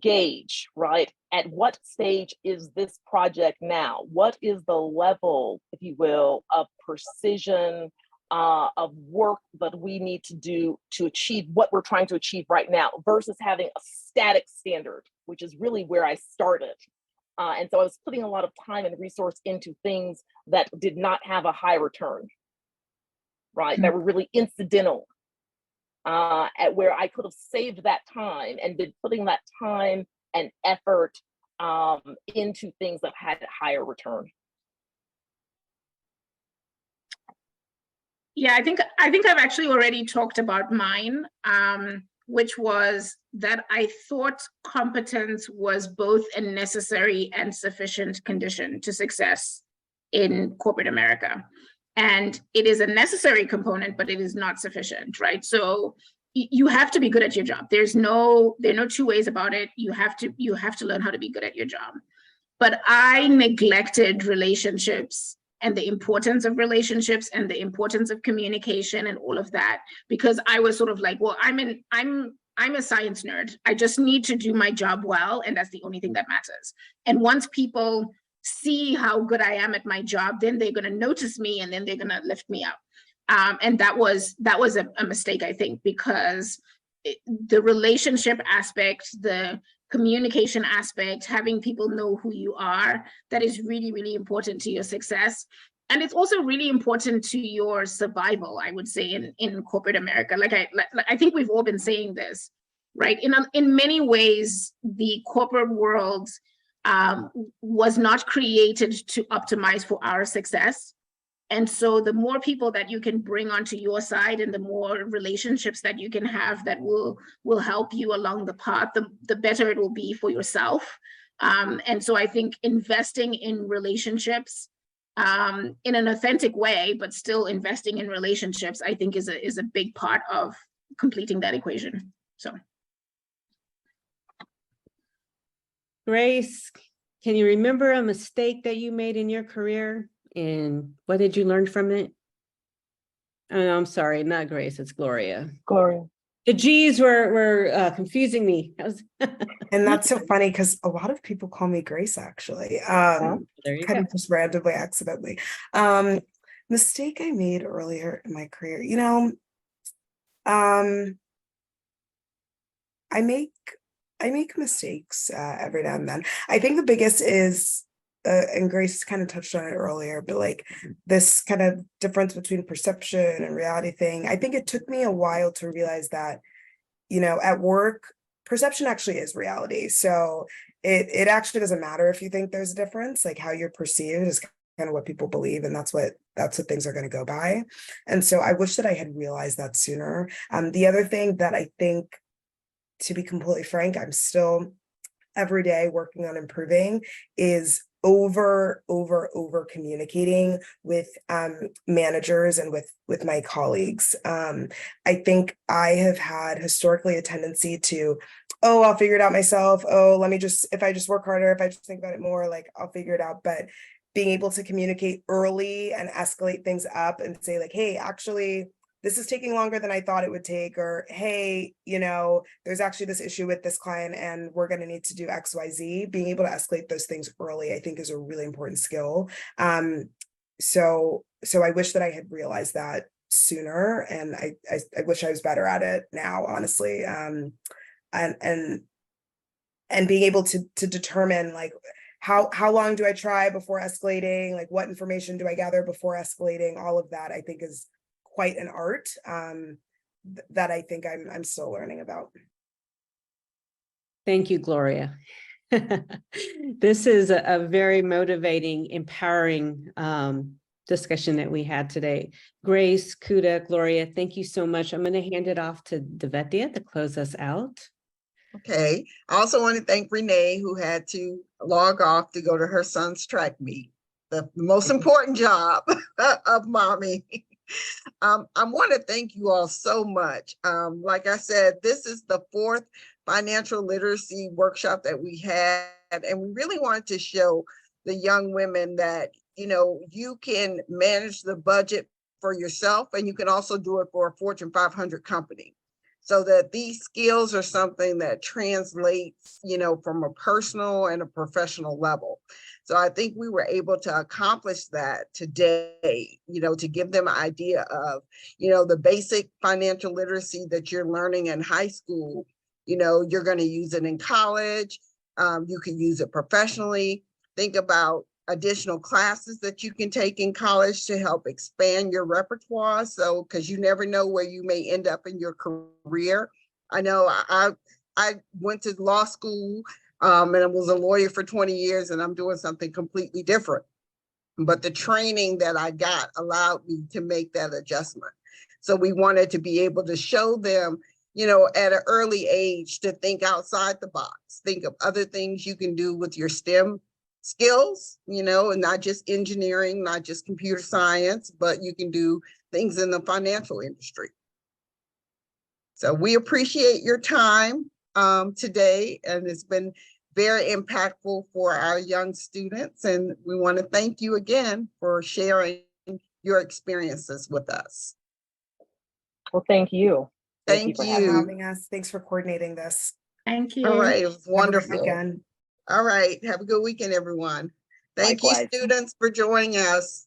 gauge, right, at what stage is this project now? What is the level, if you will, of precision, of work that we need to do to achieve what we're trying to achieve right now versus having a static standard, which is really where I started. And so I was putting a lot of time and resource into things that did not have a high return, right? That were really incidental, at where I could have saved that time and been putting that time and effort into things that had higher return. Yeah, I think I've actually already talked about mine, which was that I thought competence was both a necessary and sufficient condition to success in corporate America. And it is a necessary component, but it is not sufficient, right? So you have to be good at your job. There are no two ways about it. You have to learn how to be good at your job. But I neglected relationships and the importance of relationships and the importance of communication and all of that, because I was sort of like, well, I'm a science nerd. I just need to do my job well, and that's the only thing that matters. And once people see how good I am at my job, then they're going to notice me, and then they're going to lift me up. And that was a mistake, I think, because the relationship aspect, the communication aspect, having people know who you are, that is really, really important to your success. And it's also really important to your survival, I would say, in corporate America. Like I think we've all been saying this, right? In many ways, the corporate world was not created to optimize for our success. And so the more people that you can bring onto your side and the more relationships that you can have that will help you along the path, the better it will be for yourself. And so I think investing in relationships in an authentic way, but still investing in relationships, I think is a big part of completing that equation. So. Grace, can you remember a mistake that you made in your career? And what did you learn from it? Oh, I'm sorry, not Grace, it's Gloria. Gloria. The G's were confusing me. And that's so funny because a lot of people call me Grace, actually. There you Kind go. of just randomly, accidentally. Mistake I made earlier in my career, I make mistakes every now and then. I think the biggest is, and Grace kind of touched on it earlier, but like this kind of difference between perception and reality thing. I think it took me a while to realize that, at work, perception actually is reality. So it actually doesn't matter if you think there's a difference, like how you're perceived is kind of what people believe, and that's what things are going to go by. And so I wish that I had realized that sooner. The other thing that I think, to be completely frank, I'm still every day working on improving is over communicating with managers and with my colleagues. I think I have had historically a tendency to, I'll figure it out myself. If I just work harder, if I just think about it more, like I'll figure it out. But being able to communicate early and escalate things up and say like, hey, actually, this is taking longer than I thought it would take, or, hey, there's actually this issue with this client and we're going to need to do X, Y, Z. Being able to escalate those things early, I think, is a really important skill. So I wish that I had realized that sooner, and I wish I was better at it now, honestly. And being able to determine like, how long do I try before escalating? Like, what information do I gather before escalating? All of that, I think, is quite an art that I think I'm still learning about. Thank you, Gloria. This is a very motivating, empowering discussion that we had today. Grace, Kuda, Gloria, thank you so much. I'm going to hand it off to Devethia to close us out. Okay. I also want to thank Renee, who had to log off to go to her son's track meet. The most important job of mommy. I want to thank you all so much. Like I said, this is the 4th financial literacy workshop that we had, and we really wanted to show the young women that, you know, you can manage the budget for yourself, and you can also do it for a Fortune 500 company. So that these skills are something that translates, you know, from a personal and a professional level. So I think we were able to accomplish that today, you know, to give them an idea of, you know, the basic financial literacy that you're learning in high school, you know, you're going to use it in college. You can use it professionally. Think about additional classes that you can take in college to help expand your repertoire. So, because you never know where you may end up in your career. I know I went to law school and I was a lawyer for 20 years, and I'm doing something completely different. But the training that I got allowed me to make that adjustment. So we wanted to be able to show them, you know, at an early age to think outside the box, think of other things you can do with your STEM skills, you know, and not just engineering, not just computer science, but you can do things in the financial industry. So we appreciate your time today, and it's been very impactful for our young students. And we want to thank you again for sharing your experiences with us. Well, thank you. Thank for For you. having us. Thanks for coordinating this. Thank you. All right, it was Have a great wonderful. weekend. All right, have a good weekend, everyone. Thank you, Likewise. students, for joining us.